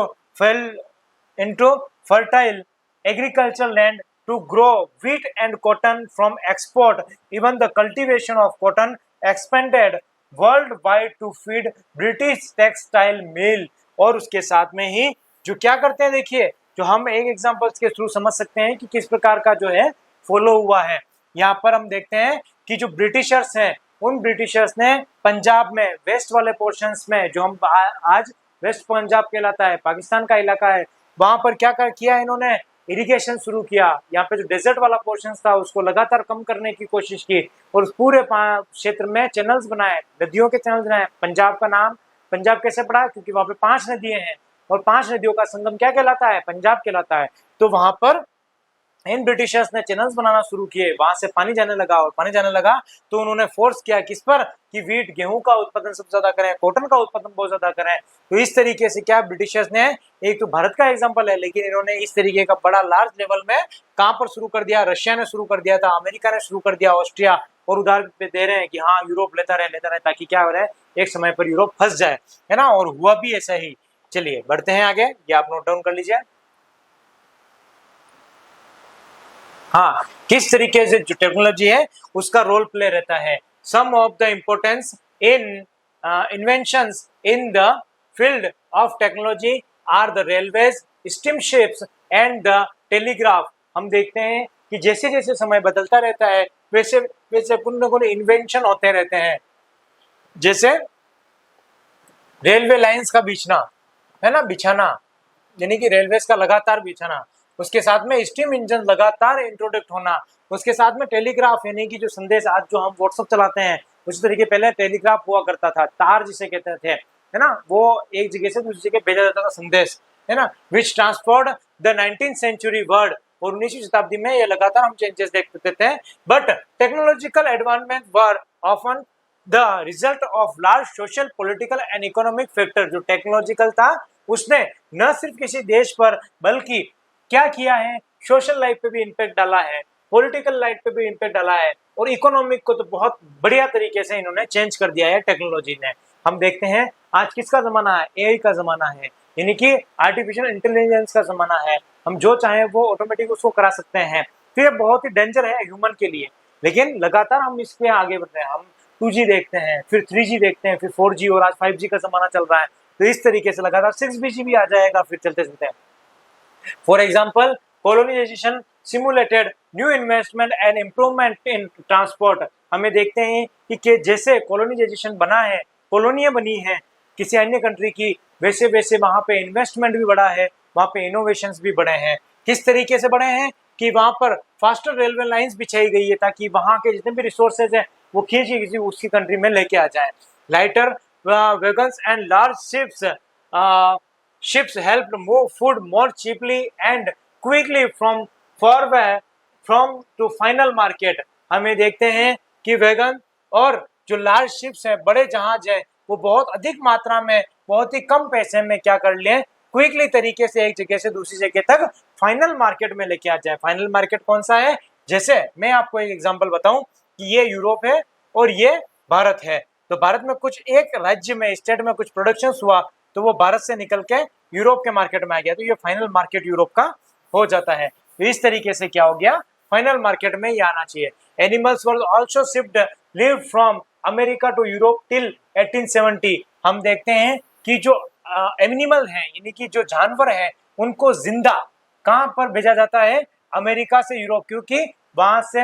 [SPEAKER 1] fertile agricultural land to grow wheat and cotton from export. Even the cultivation of cotton expanded worldwide to feed British textile mill। और उसके साथ में ही जो क्या करते हैं, देखिए, जो हम एक एग्जांपल के थ्रू समझ सकते हैं कि किस प्रकार का जो है फॉलो हुआ है। यहाँ पर हम देखते हैं कि जो ब्रिटिशर्स हैं, उन ब्रिटिशर्स ने पंजाब में वेस्ट वाले पोर्शंस में, जो हम आज वेस्ट पंजाब कहलाता है, पाकिस्तान का इलाका है, वहां पर क्या किया इन्होंने, इरिगेशन शुरू किया। यहाँ पे जो डेजर्ट वाला पोर्शन था उसको लगातार कम करने की कोशिश की, और उस पूरे क्षेत्र में चैनल्स बनाए, नदियों के चैनल्स बनाए। पंजाब का नाम पंजाब कैसे पड़ा, क्योंकि वहां पे 5 नदियां हैं, और 5 नदियों का संगम क्या कहलाता है, पंजाब कहलाता है। तो वहां पर इन ब्रिटिशर्स ने चैनल्स बनाना शुरू किए, वहां से पानी जाने लगा, और पानी जाने लगा तो उन्होंने फोर्स किया किस पर, कि वीट, गेहूं का उत्पादन सबसे ज्यादा करें, कॉटन का उत्पादन बहुत ज्यादा करें। तो इस तरीके से क्या ब्रिटिशर्स ने, एक तो भारत का एग्जांपल है, लेकिन इन्होंने इस तरीके का बड़ा लार्ज लेवल में कहां पर शुरू कर दिया, रशिया ने शुरू कर दिया था, अमेरिका ने शुरू कर दिया, ऑस्ट्रिया, और उदाहरण पे दे रहे हैं कि हाँ यूरोप लेता रहे, ताकि क्या हो रहा है, एक समय पर यूरोप फंस जाए, है ना। और हुआ भी ऐसा ही। चलिए बढ़ते हैं आगे, ये आप नोट डाउन कर लीजिए। हाँ, किस तरीके से जो टेक्नोलॉजी है उसका रोल प्ले रहता है। Some of the importance in inventions in the field of technology are the railways, steamships and the telegraph. हम देखते हैं कि जैसे जैसे समय बदलता रहता है वैसे वैसे कुछ न कुछ इन्वेंशन होते रहते हैं। जैसे रेलवे लाइंस का बिछना, है ना, बिछाना, यानी कि रेलवेज का लगातार बिछाना, उसके साथ में स्टीम इंजन लगातार इंट्रोडक्ट होना, उसके साथ में टेलीग्राफ, यानी कि जो संदेश, आज जो हम व्हाट्सएप चलाते हैं उसी तरीके पहले टेलीग्राफ हुआ करता था, तार जिसे कहते थे, है ना, वो एक जगह से दूसरी जगह भेजा जाता था संदेश, है ना, which transferred the 19th century world. और 19वीं शताब्दी में ये लगातार हम चेंजेस देखते थे। But technological advancement were often the result of large social, political and economic factor. जो टेक्नोलॉजिकल था उसने न सिर्फ किसी देश पर बल्कि क्या किया है, सोशल लाइफ पे भी इम्पैक्ट डाला है, पॉलिटिकल लाइफ पे भी इम्पैक्ट डाला है, और इकोनॉमिक को तो बहुत बढ़िया तरीके से इन्होंने चेंज कर दिया है टेक्नोलॉजी ने। हम देखते हैं आज किसका जमाना है, एआई का जमाना है, यानी कि आर्टिफिशियल इंटेलिजेंस का जमाना है। हम जो चाहे वो ऑटोमेटिक उसको करा सकते हैं। तो ये बहुत ही डेंजर है ह्यूमन के लिए, लेकिन लगातार हम इसके आगे बढ़ रहे हैं। हम 2G देखते हैं, फिर 3G देखते हैं, फिर 4G, और आज 5G का जमाना चल रहा है। तो इस तरीके से लगातार 6G भी आ जाएगा फिर चलते चलते। For example, colonization simulated new investment and improvement in transport। हमें देखते हैं कि जैसे colonization बना है, कॉलोनियां बनी है किसी अन्य कंट्री की, वैसे वैसे वहां पे इन्वेस्टमेंट भी बढ़ा है, वहां पे इनोवेशंस भी बढ़े हैं। किस तरीके से बढ़े हैं कि वहां पर फास्टर रेलवे लाइंस बिछाई गई है, ताकि वहां के जितने भी रिसोर्सेज है वो खींच के किसी उसकी कंट्री में लेके आ जाए। Lighter wagons and large ships helped move food more cheaply and quickly from to final market। हमें देखते हैं कि वैगन और जो लार्ज शिप्स हैं, बड़े जहाज हैं, वो बहुत अधिक मात्रा में बहुत ही कम पैसे में क्या कर लें, क्विकली तरीके से एक जगह से दूसरी जगह तक फाइनल मार्केट में लेके आ जाए। फाइनल मार्केट कौन सा है? जैसे मैं आपको एक एग्जांपल बताऊं कि ये यूरोप है और ये भारत है, तो भारत में कुछ एक राज्य में स्टेट में कुछ प्रोडक्शन हुआ तो वो भारत से निकल के यूरोप के मार्केट में आ गया, तो ये फाइनल मार्केट यूरोप का हो जाता है। तो इस तरीके से क्या हो गया, फाइनल मार्केट में ये आना चाहिए। Animals were also shipped live from America to Europe till 1870। हम देखते हैं कि जो एनिमल है यानी कि जो जानवर है उनको जिंदा कहां पर भेजा जाता है? अमेरिका से यूरोप, क्योंकि वहां से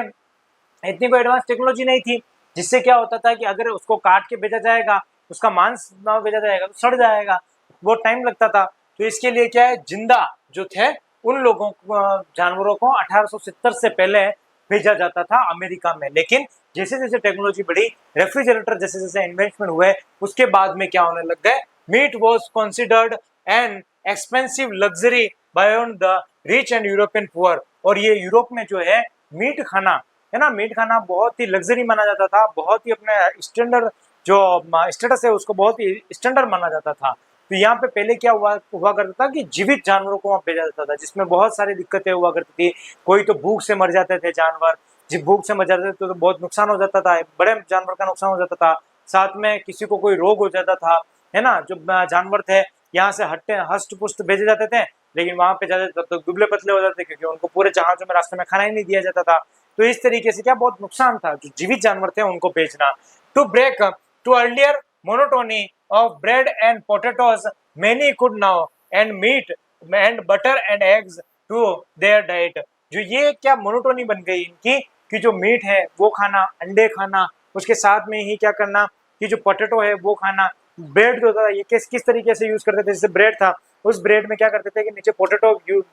[SPEAKER 1] इतनी कोई एडवांस टेक्नोलॉजी नहीं थी, जिससे क्या होता था कि अगर उसको काट के भेजा जाएगा, उसका मांस ना भेजा जाएगा तो सड़ जाएगा, बहुत टाइम लगता था। तो इसके लिए क्या है, जिंदा जो थे उन लोगों को, जानवरों को 1870 से पहले भेजा जाता था अमेरिका में। लेकिन जैसे जैसे टेक्नोलॉजी बढ़ी, रेफ्रिजरेटर जैसे जैसे इन्वेंटमेंट हुए, उसके बाद में क्या होने लग गए, meat was considered an expensive luxury beyond the rich and European poor. और ये यूरोप में जो है मीट खाना है ना, मीट खाना बहुत ही लग्जरी माना जाता था, बहुत ही अपने स्टैंडर्ड जो स्टेटस है उसको बहुत ही स्टैंडर्ड माना जाता था। तो यहाँ पे पहले क्या हुआ करता था कि जीवित जानवरों को वहाँ भेजा जाता था, जिसमें बहुत सारी दिक्कतें हुआ करती थी। कोई तो भूख से मर जाते थे जानवर, जब भूख से मर जाते थे तो बहुत नुकसान हो जाता था, बड़े जानवर का नुकसान हो जाता था। साथ में किसी को कोई रोग हो जाता था, है ना, जो जानवर थे यहाँ से हष्ट पुष्ट भेजे जाते थे, लेकिन वहां पे जाते तब तक दुबले पतले हो जाते क्योंकि उनको पूरे जहाजों में रास्ते में खाना ही नहीं दिया जाता था। तो इस तरीके से क्या बहुत नुकसान था, जो जीवित जानवर थे उनको बेचना। To break to earlier monotony of bread and potatoes many could now and meat and butter and eggs to their diet. जो ये क्या मोनोटोनी बन गई इनकी कि जो मीट है वो खाना, अंडे खाना, उसके साथ में ही क्या करना कि जो पोटैटो है वो खाना। ब्रेड जो था ये किस तरीके से यूज करते थे, जैसे ब्रेड था उस ब्रेड में क्या करते थे कि नीचे पोटैटो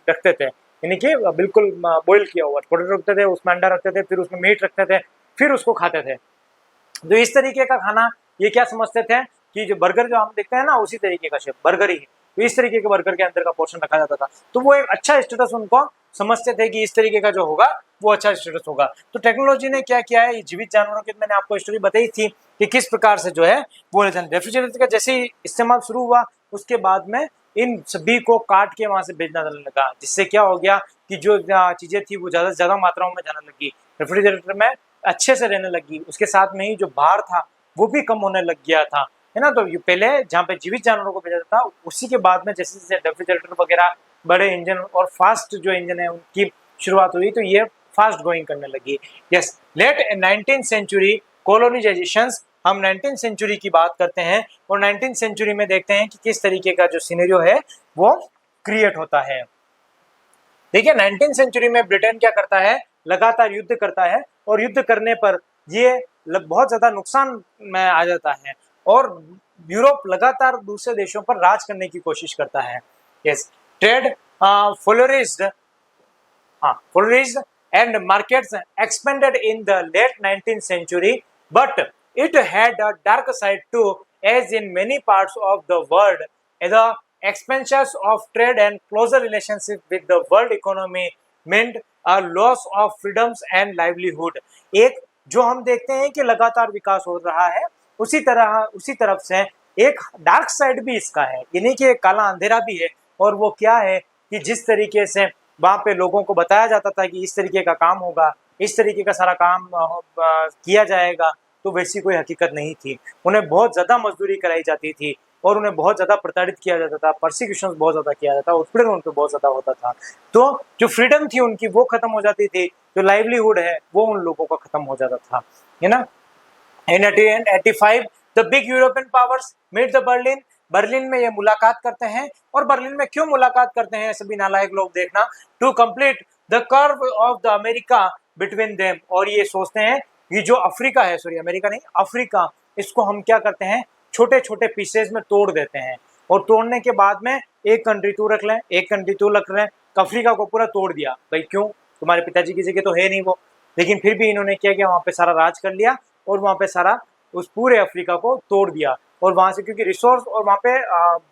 [SPEAKER 1] रखते थे, यानी कि बिल्कुल बॉईल किया हुआ पोटैटो रखते थे, उसमें अंडा रखते थे, फिर उसमें मीट रखते थे, फिर उसको खाते थे। तो इस तरीके का खाना ये क्या समझते थे कि जो बर्गर जो हम देखते हैं ना उसी तरीके का शेप बर्गर ही, तो इस तरीके के बर्गर के अंदर का पोर्शन रखा जाता था। तो वो एक अच्छा स्टेटस उनको समझते थे कि इस तरीके का जो होगा वो अच्छा स्टेटस होगा। तो टेक्नोलॉजी ने क्या किया है, ये जीवित जानवरों की मैंने आपको स्टोरी बताई थी कि किस प्रकार से जो है वो रेफ्रिजरेटर का जैसे ही इस्तेमाल शुरू हुआ उसके बाद में इन सभी को काट के वहां से भेजना लगा, जिससे क्या हो गया कि जो चीजें थी वो ज्यादा से ज्यादा मात्राओं में जाने लगी, रेफ्रिजरेटर में अच्छे से रहने लगी, उसके साथ में ही जो भार था वो भी कम होने लग गया था, है ना। तो ये पहले जहाँ पे जीवित जानवरों को भेजा जाता था, उसी के बाद में जैसे जैसे रेफ्रिजरेटर वगैरह बड़े इंजन और फास्ट जो इंजन है उनकी शुरुआत हुई तो ये फास्ट गोइंग करने लगी। यस, लेट 19th सेंचुरी कोलोनाइजेशंस, हम 19th सेंचुरी की बात करते हैं और 19th सेंचुरी में देखते हैं कि किस तरीके का जो सिनेरियो है वो क्रिएट होता है। देखिए 19th सेंचुरी में ब्रिटेन क्या करता है, लगातार युद्ध करता है और युद्ध करने पर ये बहुत ज्यादा नुकसान में आ जाता है और यूरोप लगातार दूसरे देशों पर राज करने की कोशिश करता है। Yes, trade flourished and markets expanded in the late 19th century, but it had a dark side too, as in many parts of the world the expansions of trade and closer relationship with the world economy meant a loss of freedoms and livelihood। एक जो हम देखते हैं कि लगातार विकास हो रहा है उसी तरफ से एक डार्क साइड भी इसका है, यानी कि एक काला अंधेरा भी है। और वो क्या है कि जिस तरीके से वहां पे लोगों को बताया जाता था कि इस तरीके का काम होगा, इस तरीके का सारा काम किया जाएगा, तो वैसी कोई हकीकत नहीं थी। उन्हें बहुत ज्यादा मजदूरी कराई जाती थी और उन्हें बहुत ज्यादा प्रताड़ित किया जाता था, परसिक्यूशन बहुत ज्यादा किया जाता था, उत्पीड़न उन पर बहुत ज्यादा होता था। तो जो फ्रीडम थी उनकी वो खत्म हो जाती थी, जो लाइवलीहुड है वो उन लोगों का खत्म हो जाता था, है ना। In 1885 the big European powers meet the Berlin। Berlin में ये मुलाकात करते हैं और बर्लिन में क्यों मुलाकात करते हैं सभी नालायक लोग देखना, to complete the curve of the America between them. और ये सोचते हैं ये जो अफ्रीका है, सॉरी अमेरिका नहीं अफ्रीका, इसको हम क्या करते हैं छोटे छोटे पीसेज में तोड़ देते हैं और तोड़ने के बाद में एक कंट्री तू रख लें एक कंट्री तू रख लें। अफ्रीका को पूरा तोड़ दिया, भाई क्यों, तुम्हारे पिताजी की जगह तो है नहीं वो, लेकिन फिर भी इन्होंने क्या किया वहां पे सारा राज कर लिया और वहां पे सारा उस पूरे अफ्रीका को तोड़ दिया। और वहां से क्योंकि रिसोर्स और वहां पे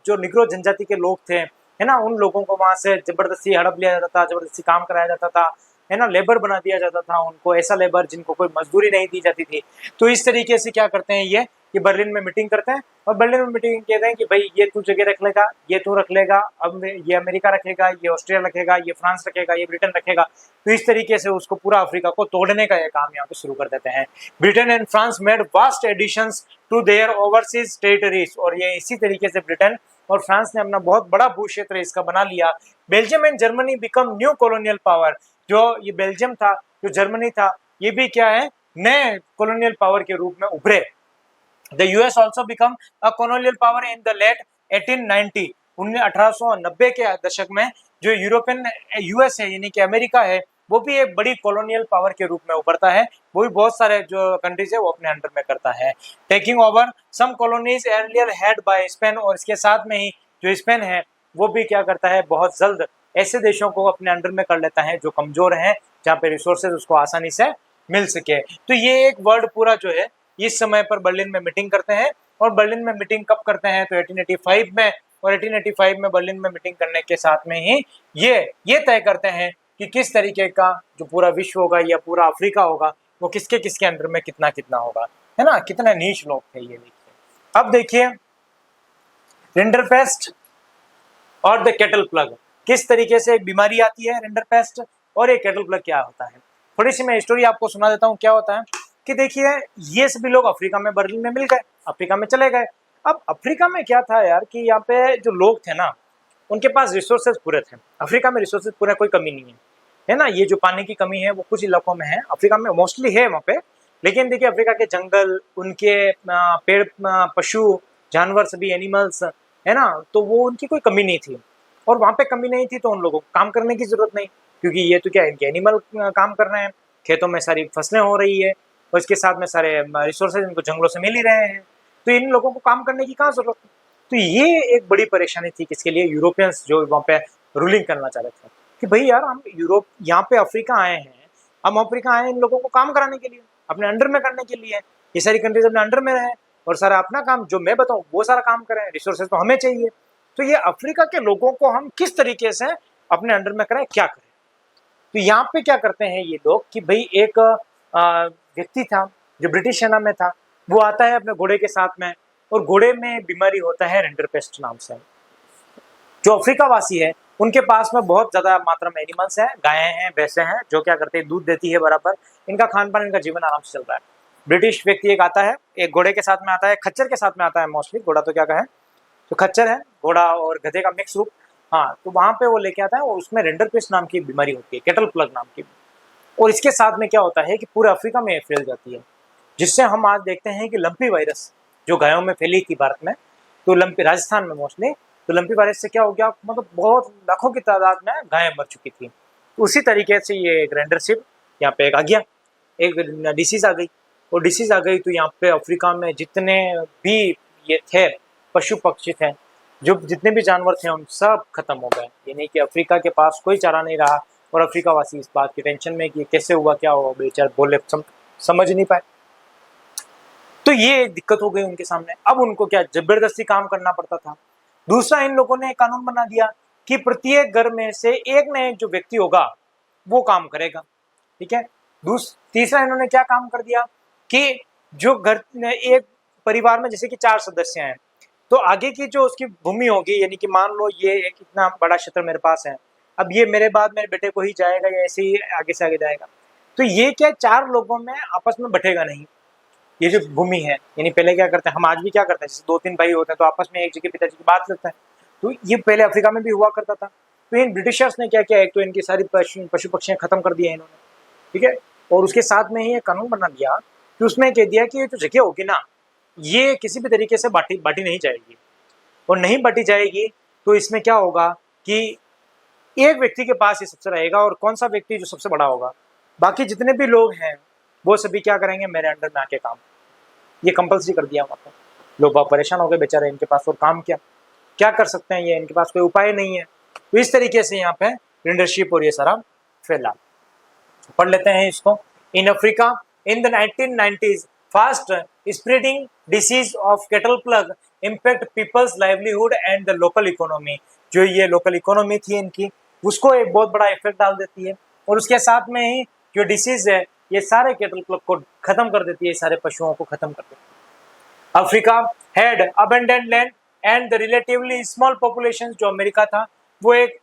[SPEAKER 1] जो निग्रो जनजाति के लोग थे, है ना, उन लोगों को वहां से जबरदस्ती हड़प लिया जाता था, जबरदस्ती काम कराया जाता था, है ना, लेबर बना दिया जाता था उनको, ऐसा लेबर जिनको कोई मजदूरी नहीं दी जाती थी। तो इस तरीके से क्या करते हैं ये कि बर्लिन में मीटिंग करते हैं और बर्लिन में मीटिंग कहते हैं कि भाई ये तू जगह रख लेगा, ये तू रख लेगा, अब ये अमेरिका रखेगा, ये ऑस्ट्रेलिया रखेगा, ये फ्रांस रखेगा, ये ब्रिटेन रखेगा। तो इस तरीके से उसको पूरा अफ्रीका को तोड़ने का ये काम यहाँ पे शुरू कर देते हैं। Britain and France made vast additions to their overseas territories, और ये इसी तरीके से ब्रिटेन और फ्रांस ने अपना बहुत बड़ा भू क्षेत्र इसका बना लिया। Belgium and Germany become new colonial power, जो ये बेल्जियम था, जो जर्मनी था, ये भी क्या है, नए कॉलोनियल पावर के रूप में उभरे। The US also become a colonial power in the late 1890, 1890 के दशक में जो यूरोपियन यूएस है यानी कि अमेरिका है, वो भी एक बड़ी कॉलोनियल पावर के रूप में उभरता है। वो भी बहुत सारे जो कंट्रीज है वो अपने अंडर में करता है। Taking over some colonies earlier held by Spain, और इसके साथ में ही जो स्पेन है वो भी क्या करता है, बहुत जल्द ऐसे देशों को अपने अंडर में कर लेता है जो कमजोर हैं, जहाँ पे रिसोर्सेज उसको आसानी से मिल सके। तो ये एक वर्ल्ड पूरा जो है इस समय पर बर्लिन में मीटिंग करते हैं। और बर्लिन में मीटिंग कब करते हैं, तो 1885 में, और 1885 में बर्लिन में मीटिंग करने के साथ में ही ये तय करते हैं कि किस तरीके का जो पूरा विश्व होगा या पूरा अफ्रीका होगा वो किसके किसके अंडर में कितना कितना होगा, है ना। कितने नीच लोग थे ये देखिए। अब देखिए रिंडरपेस्ट और द केटल प्लग, किस तरीके से एक बीमारी आती है रिंडरपेस्ट, और एक केटल प्लग क्या होता है। थोड़ी सी मैं स्टोरी आपको सुना देता हूँ। क्या होता है कि देखिए ये सभी लोग अफ्रीका में बर्लिन में मिल गए, अफ्रीका में चले गए। अब अफ्रीका में क्या था यार कि यहाँ पे जो लोग थे ना उनके पास रिसोर्सेज पूरे थे। अफ्रीका में रिसोर्सेज पूरा, कोई कमी नहीं है ना। ये जो पानी की कमी है वो कुछ इलाकों में है, अफ्रीका में मोस्टली है वहाँ पे। लेकिन देखिए अफ्रीका के जंगल, उनके पेड़, पशु, जानवर, सभी एनिमल्स है ना, तो वो उनकी कोई कमी नहीं थी। और वहाँ पे कमी नहीं थी तो उन लोगों को काम करने की जरूरत नहीं, क्योंकि ये तो क्या इनके एनिमल काम कर रहे हैं, खेतों में सारी फसलें हो रही है और इसके साथ में सारे रिसोर्सेज इनको जंगलों से मिल ही रहे हैं, तो इन लोगों को काम करने की कहाँ जरूरत है। तो ये एक बड़ी परेशानी थी किसके लिए, यूरोपियंस जो वहाँ पे रूलिंग करना चाह रहे थे कि भाई यार हम यूरोप यहाँ पे अफ्रीका आए हैं, हम अफ्रीका आए इन लोगों को काम कराने के लिए, अपने अंडर में करने के लिए। ये सारी कंट्रीज अपने अंडर में रहे और सारा अपना काम जो मैं बताऊँ वो सारा काम करें, रिसोर्सेज तो हमें चाहिए। तो ये अफ्रीका के लोगों को हम किस तरीके से अपने अंडर में करें, क्या करें। तो यहाँ पे क्या करते हैं ये लोग कि भाई एक व्यक्ति था जो ब्रिटिश सेना में था, वो आता है अपने घोड़े के साथ में, और घोड़े में बीमारी होता है रिंडरपेस्ट नाम से। जो अफ्रीका वासी है उनके पास में बहुत ज्यादा मात्रा में एनिमल्स हैं, गायें हैं, भैंसें हैं, जो क्या करते हैं दूध देती है बराबर, इनका खान पान, इनका जीवन आराम से चल रहा है। ब्रिटिश व्यक्ति एक आता है, एक घोड़े के साथ में आता है, खच्चर के साथ में आता है मोस्टली, घोड़ा तो क्या कहें, तो खच्चर है, घोड़ा और गधे का मिक्स रूप। हाँ, तो वहां पे वो लेके आता है और उसमें रिंडरपेस्ट नाम की बीमारी होती है, केटल प्लग नाम की। और इसके साथ में क्या होता है कि पूरे अफ्रीका में फैल जाती है, जिससे हम आज देखते हैं कि लंपी वायरस जो गायों में फैली थी भारत में, तो लंपी, राजस्थान में मोस्टली, तो लंपी वायरस से क्या हो गया, मतलब बहुत लाखों की तादाद में गायें मर चुकी थी। तो उसी तरीके से ये ग्राइंडरशिप यहाँ पे एक आ गया, एक डिसीज आ गई, और डिसीज आ गई तो यहाँ पे अफ्रीका में जितने भी ये थे पशु पक्षी थे, जो जितने भी जानवर थे उन सब खत्म हो गए। यानी कि अफ्रीका के पास कोई चारा नहीं रहा, और अफ्रीका वासी इस बात की टेंशन में कि कैसे हुआ, क्या हुआ, बेचारे बोले समझ नहीं पाए। तो ये दिक्कत हो गई उनके सामने। अब उनको क्या जबरदस्ती काम करना पड़ता था। दूसरा, इन लोगों ने कानून बना दिया कि प्रत्येक घर में से एक न एक जो व्यक्ति होगा वो काम करेगा, ठीक है। तीसरा, इन्होंने क्या काम कर दिया कि जो घर, एक परिवार में जैसे कि 4 सदस्य हैं, तो आगे की जो उसकी भूमि होगी, यानी कि मान लो ये एक इतना बड़ा क्षेत्र मेरे पास है, अब ये मेरे बाद मेरे बेटे को ही जाएगा या ऐसे ही आगे से आगे जाएगा, तो ये क्या 4 लोगों में आपस में बटेगा नहीं ये जो भूमि है। यानी पहले क्या करते हैं, हम आज भी क्या करते हैं, जैसे 2-3 भाई होते हैं तो आपस में एक जगह पिताजी की बात करते हैं, तो ये पहले अफ्रीका में भी हुआ करता था। तो इन ब्रिटिशर्स ने क्या किया, एक तो इनकी सारी पशु पक्षियां खत्म कर दिया इन्होंने, ठीक है, और उसके साथ में ही एक कानून बना दिया कि उसमें कह दिया कि ये जो जगह होगी ना, ये किसी भी तरीके से बांटी नहीं जाएगी, और नहीं बांटी जाएगी तो इसमें क्या होगा कि एक व्यक्ति के पास ये सबसे रहेगा, और कौन सा व्यक्ति, जो सबसे बड़ा होगा, बाकी जितने भी लोग हैं वो सभी क्या करेंगे, मेरे अंडर में आके काम। ये कंपल्सरी कर दिया वहाँ पर। लोग बहुत परेशान हो गए बेचारे, इनके पास और काम क्या कर सकते हैं, ये इनके पास कोई उपाय नहीं है। तो इस तरीके से यहाँ पे लीडरशिप और ये सारा फैला। पढ़ लेते हैं इसको। In Africa in the 1990s fast spreading disease of cattle plague impact people's livelihood and the local economy. जो ये लोकल इकोनॉमी थी इनकी, उसको एक बहुत बड़ा इफेक्ट डाल देती है, और उसके साथ में ही जो डिसीज है ये सारे केटल प्लग को खत्म कर देती है, सारे पशुओं को खत्म कर देती है। Africa had abundant land and the relatively small population. जो अमेरिका था वो एक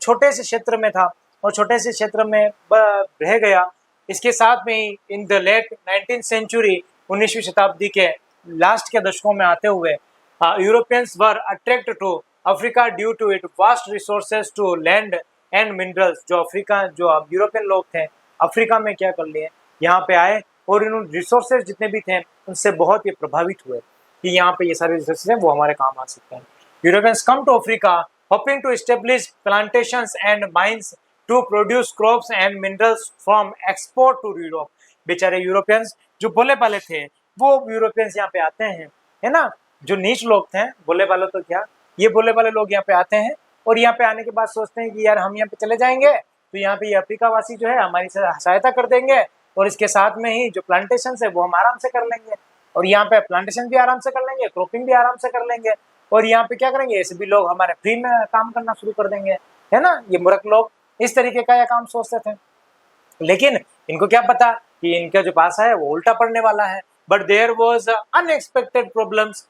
[SPEAKER 1] छोटे से क्षेत्र में था और छोटे से क्षेत्र में रह गया। इसके साथ में ही in the late 19th century 19वीं शताब्दी के लास्ट के दशकों में आते हुए Europeans were attract to Africa due to it vast resources to land and minerals. जो अफ्रीका जो यूरोपियन लोग थे अफ्रीका में क्या कर लिए, यहाँ पे आए और इन रिसोर्सेज जितने भी थे उनसे बहुत ही प्रभावित हुए कि यहाँ पे ये सारे रिसोर्सेज हैं वो हमारे काम आ सकते हैं। Europeans come to Africa hoping to establish plantations and mines to produce crops and minerals from export to Europe. बेचारे यूरोपियंस जो भोले भाले थे वो यूरोपियंस यहाँ पे आते हैं, है ना। जो नीच लोग थे, भोले भाले तो क्या, ये भोले भाले लोग यहाँ पे आते हैं और यहाँ पे आने के बाद सोचते हैं कि यार हम यहाँ पे चले जाएंगे तो यहाँ पे ये अफ्रीका वासी जो है हमारी सहायता कर देंगे और इसके साथ में ही जो प्लांटेशन है वो हम आराम से कर लेंगे और यहाँ पे प्लांटेशन भी आराम से कर लेंगे, क्रॉपिंग भी आराम से कर लेंगे और यहाँ पे क्या करेंगे, ऐसे भी लोग हमारे फ्री में काम करना शुरू कर देंगे, है ना। ये मूर्ख लोग इस तरीके का यह काम सोचते थे, लेकिन इनको क्या पता कि इनका जो पासा है वो उल्टा पड़ने वाला है। But there was unexpected problems,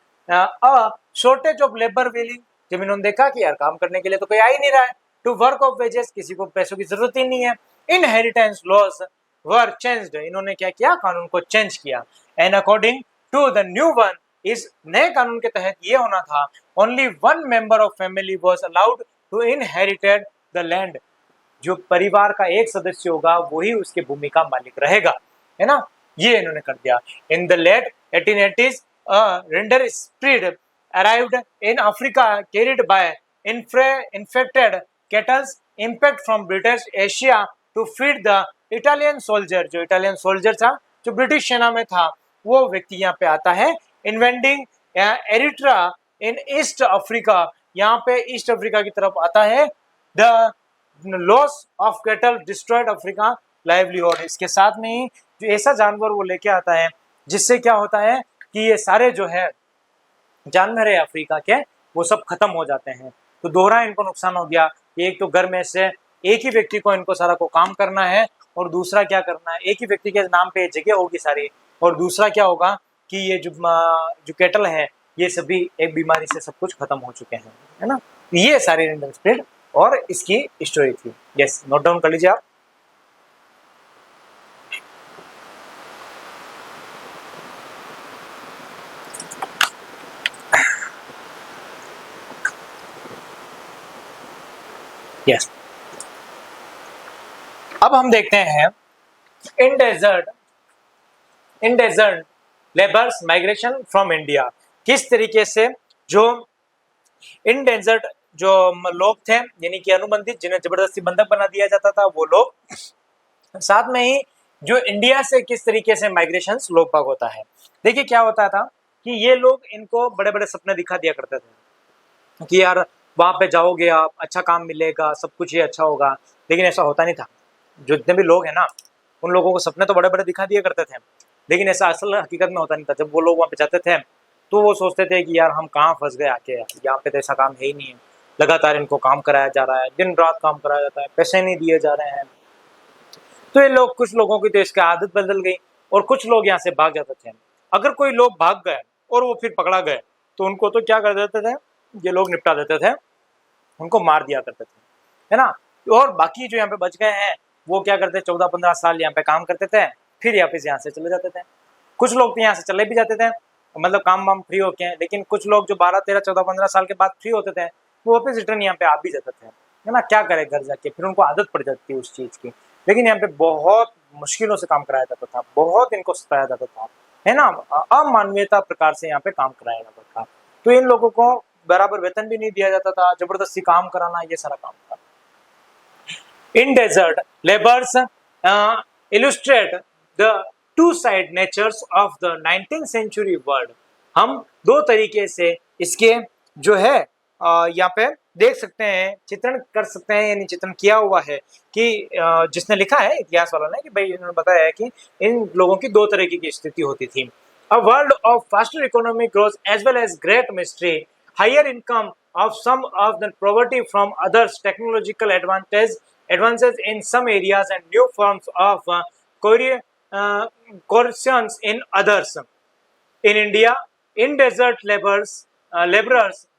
[SPEAKER 1] shortage of labour willing. जब इन्होंने देखा कि यार काम करने के लिए तो कोई आ ही नहीं रहा है, टू वर्क ऑफ वेजेस, किसी को पैसों की जरूरत ही नहीं है। इनहेरिटेंस लॉज वर चेंज्ड, इन्होंने क्या किया, कानून को चेंज किया। And according to the new one, इस नए कानून के तहत ये होना था, only one member of family was allowed to inherited the land. जो परिवार का एक सदस्य होगा वही उसके भूमि का मालिक रहेगा, है ना। ये इन्होंने कर दिया। इन द लेट 1880s rinderpest arrived in Africa carried by infected cattle impact from British Asia to feed the Italian soldier। जो इटालियन सोल्जर था जो ब्रिटिश सेना में था वो व्यक्ति यहाँ पे आता है। इन्वेंडिंग एरिट्रा इन ईस्ट अफ्रीका, यहाँ पे ईस्ट अफ्रीका की तरफ आता है। The loss of cattle destroyed Africa livelihood, इसके साथ में ही जो ऐसा जानवर वो लेके आता है जिससे क्या होता है कि ये सारे जो है जानवर है अफ्रीका के वो सब खत्म हो जाते हैं। तो दोहरा इनको नुकसान हो गया। एक तो घर में से एक ही व्यक्ति को इनको सारा को काम करना है और दूसरा क्या करना है, एक ही व्यक्ति के नाम पे जगह होगी सारी, और दूसरा क्या होगा कि ये जो कैटल है ये सभी एक बीमारी से सब कुछ खत्म हो चुके हैं, है ना। ये सारी रेंडम स्प्रेड और इसकी स्टोरी थी। यस, नोट डाउन कर लीजिए आप। यस, अब हम देखते हैं indentured labours migration from India. किस तरीके से जो इन डेजर्ट जो लोग थे यानी कि अनुबंधित, जिन्हें जबरदस्ती बंधक बना दिया जाता था, वो लोग, साथ में ही जो इंडिया से किस तरीके से माइग्रेशन लोग भाग होता है। देखिए क्या होता था कि ये लोग इनको बड़े बड़े सपने दिखा दिया करते थे कि यार वहां पे जाओगे आप, अच्छा काम मिलेगा, सब कुछ ही अच्छा होगा, लेकिन ऐसा होता नहीं था। जो जितने भी लोग हैं ना उन लोगों को सपने तो बड़े बड़े दिखा दिया करते थे, लेकिन ऐसा असल हकीकत में होता नहीं था। जब वो लोग वहाँ पे जाते थे तो वो सोचते थे कि यार हम कहाँ फंस गए आके, यहाँ पे तो ऐसा काम है ही नहीं है, लगातार इनको काम कराया जा रहा है, दिन रात काम कराया जाता है, पैसे नहीं दिए जा रहे हैं। तो ये लोग, कुछ लोगों की तो इसकी आदत बदल गई और कुछ लोग यहाँ से भाग जाते थे। अगर कोई लोग भाग गए और वो फिर पकड़ा गए तो उनको तो क्या कर देते थे, ये लोग निपटा देते थे, उनको मार दिया करते थे, है ना। और बाकी जो यहाँ पे बच गए हैं वो क्या करते, 14-15 साल यहाँ पे काम करते थे, फिर यहाँ से चले जाते थे। कुछ लोग तो यहाँ से चले भी जाते थे, मतलब काम वाम फ्री होके, लेकिन कुछ लोग जो 12, 13, 14, 15 साल के बाद फ्री होते थे वो वापस रिटर्न यहाँ पे आ भी जाते थे, है ना। क्या करे घर जाके, फिर उनको आदत पड़ जाती है उस चीज की। लेकिन यहाँ पे बहुत मुश्किलों से काम कराया जाता था, बहुत इनको सताया जाता था, है ना। अमानवीयता प्रकार से यहाँ पे काम कराया जाता था। तो इन लोगों को बराबर वेतन भी नहीं दिया जाता था, जबरदस्ती काम कराना, ये सारा काम था। Indentured labours illustrate the two side natures of the 19th century world. हम दो तरीके से इसके जो है यहाँ पे देख सकते हैं, चित्रण कर सकते हैं, यानी चित्रण किया हुआ है कि जिसने लिखा है इतिहास वालों ने, कि भाई इन्होंने बताया है कि इन लोगों की दो तरीके की स्थिति होती थी। A world of faster economic growth as well as great mystery, higher income of some of the poverty from others, technological advances in some areas and new forms of coercions in others. In India, in desert laborers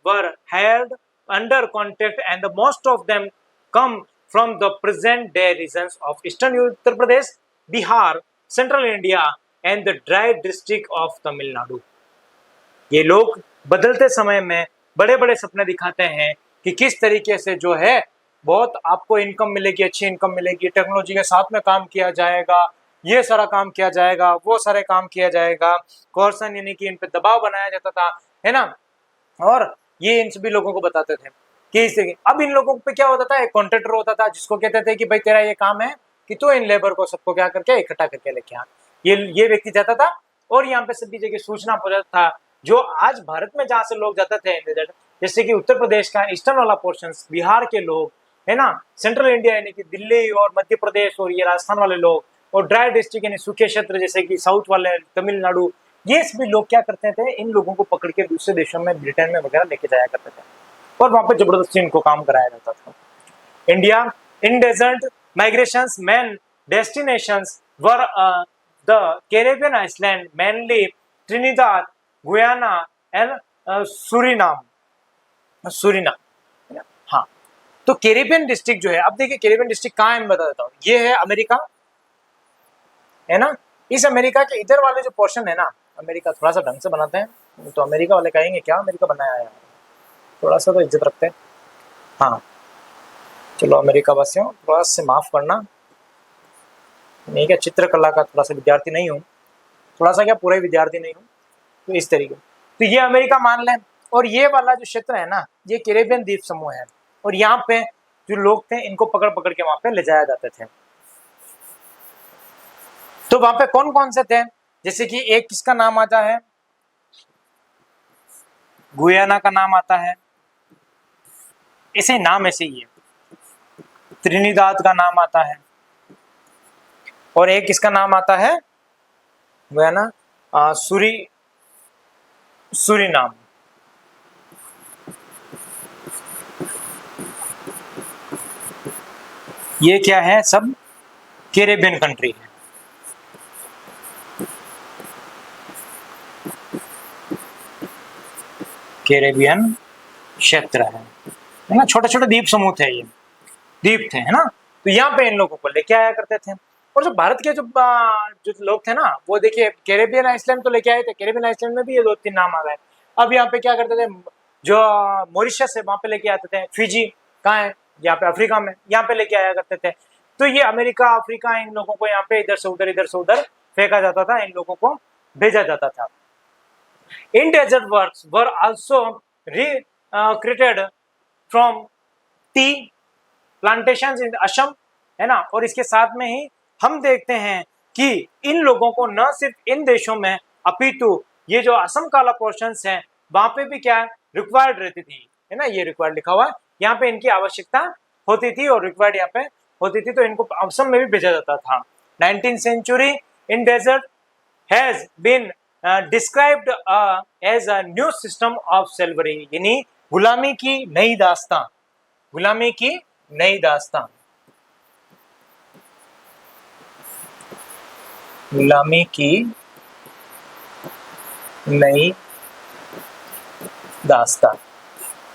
[SPEAKER 1] were hired under contract, and the most of them come from the present day regions of eastern Uttar Pradesh, Bihar, central India and the dry district of Tamil Nadu. ये लोग बदलते समय में बड़े बड़े सपने दिखाते हैं कि किस तरीके से जो है बहुत आपको इनकम मिलेगी, अच्छी इनकम मिलेगी, टेक्नोलॉजी के साथ में काम किया जाएगा, ये सारा काम किया जाएगा, वो सारे काम किया जाएगा, कोर्सन यानी कि इन पे दबाव बनाया जाता था, है ना। और ये इन सभी लोगों को बताते थे कि इससे अब इन लोगों पे क्या होता था, एक कॉन्ट्रैक्टर होता था जिसको कहते थे कि भाई तेरा ये काम है कि तू इन लेबर को सबको क्या करके इकट्ठा करके लेके आ। ये व्यक्ति जाता था और यहाँ पे सभी जगह सूचना पहुंचाता था। जो आज भारत में जहाँ से लोग जाते थे, जैसे कि उत्तर प्रदेश का ईस्टर्न वाला पोर्शन, बिहार के लोग, है ना, सेंट्रल इंडिया यानी कि दिल्ली और मध्य प्रदेश और ये राजस्थान वाले लोग, और ड्राई डिस्ट्रिक्ट यानी सूखे क्षेत्र जैसे कि साउथ वाले तमिलनाडु, ये सभी लोग क्या करते थे, इन लोगों को पकड़ के दूसरे देशों में, ब्रिटेन में वगैरह लेके जाया करते थे और वहां पर जबरदस्ती इनको काम कराया जाता था। India indentured migrations main destinations were the Caribbean island, mainly Trinidad, Guyana and Suriname. हाँ, तो कैरेबियन डिस्ट्रिक्ट जो है, अब देखिए कैरेबियन डिस्ट्रिक्ट कहाँ है मैं बता देता हूँ। ये है अमेरिका, है ना। इस अमेरिका के इधर वाले जो पोर्शन है ना, अमेरिका थोड़ा सा ढंग से बनाते हैं तो अमेरिका वाले कहेंगे क्या अमेरिका बनाया है, थोड़ा सा तो इज्जत रखते हैं। हाँ चलो अमेरिका वासियों थोड़ा से माफ करना, नहीं क्या चित्रकला का थोड़ा सा विद्यार्थी नहीं हूँ, थोड़ा सा क्या पूरा विद्यार्थी नहीं हूँ, तो इस तरीके। तो ये अमेरिका मान लें, और ये वाला जो क्षेत्र है ना, ये कैरेबियन द्वीप समूह है, और यहाँ पे जो लोग थे इनको पकड़ पकड़ के वहां पे ले जाया जाते थे। तो वहां पे कौन कौन से थे, जैसे कि एक किसका नाम आता है, गुयाना का नाम आता है, ऐसे नाम ऐसे ही है, त्रिनिदाद का नाम आता है, और एक किसका नाम आता है गुयाना, सूरीनाम। ये क्या है, सब कैरेबियन कंट्री है। कैरेबियन क्षेत्र है ना, छोटे छोटे द्वीप समूह थे, ये द्वीप थे, है ना। तो यहाँ पे इन लोगों को लेके आया करते थे। और जो भारत के जो लोग थे ना, वो देखिए कैरेबियन आइसलैंड तो लेके आए थे, कैरेबियन आइसलैंड में भी ये 2-3 नाम आ गए। अब यहाँ पे क्या करते थे, जो मॉरिशस है वहां पे लेके आते थे, फिजी कहाँ है, यहाँ पे अफ्रीका में, यहाँ पे लेके आया करते थे। तो ये अमेरिका, अफ्रीका, इन लोगों को यहाँ पे इधर से उधर फेंका जाता था, इन लोगों को भेजा जाता था। Endangered works were also recreated from tea plantations in Assam, है ना। और इसके साथ में ही हम देखते हैं कि इन लोगों को न सिर्फ इन देशों में अपितु ये जो असम काला पोर्शंस हैं वहां पे भी क्या रिक्वायर्ड रहती थी, है ना, ये रिक्वायर्ड लिखा हुआ है, यहाँ पे इनकी आवश्यकता होती थी और रिक्वायर्ड यहाँ पे होती थी, तो इनको असम में भी भेजा जाता था। 19th century in desert has been described as a new system of slavery, यानी गुलामी की नई दास्तां, गुलामी की नई दास्तां, गुलामी की नई दास्तां,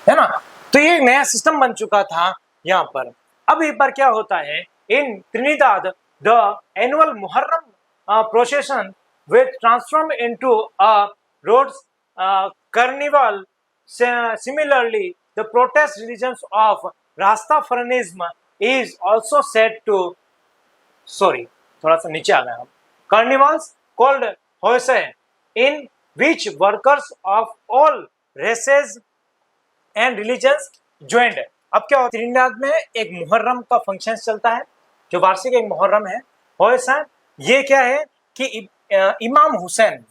[SPEAKER 1] है ना। तो ये एक नया सिस्टम बन चुका था यहाँ पर। अब एक बार क्या होता है, in Trinidad the annual Muharram procession will transform into a Rhodes carnival. Similarly, the protest religions of Rastafarianism is also said to, थोड़ा सा नीचे आ गया हम, carnivals called Hoysay, in which workers of all races and religions joined. अब क्या होता है, Trinidad में एक मुहर्रम का फंक्शन चलता है, जो वार्षिक एक मुहर्रम है, होयसा। ये क्या है कि इमाम हुसैन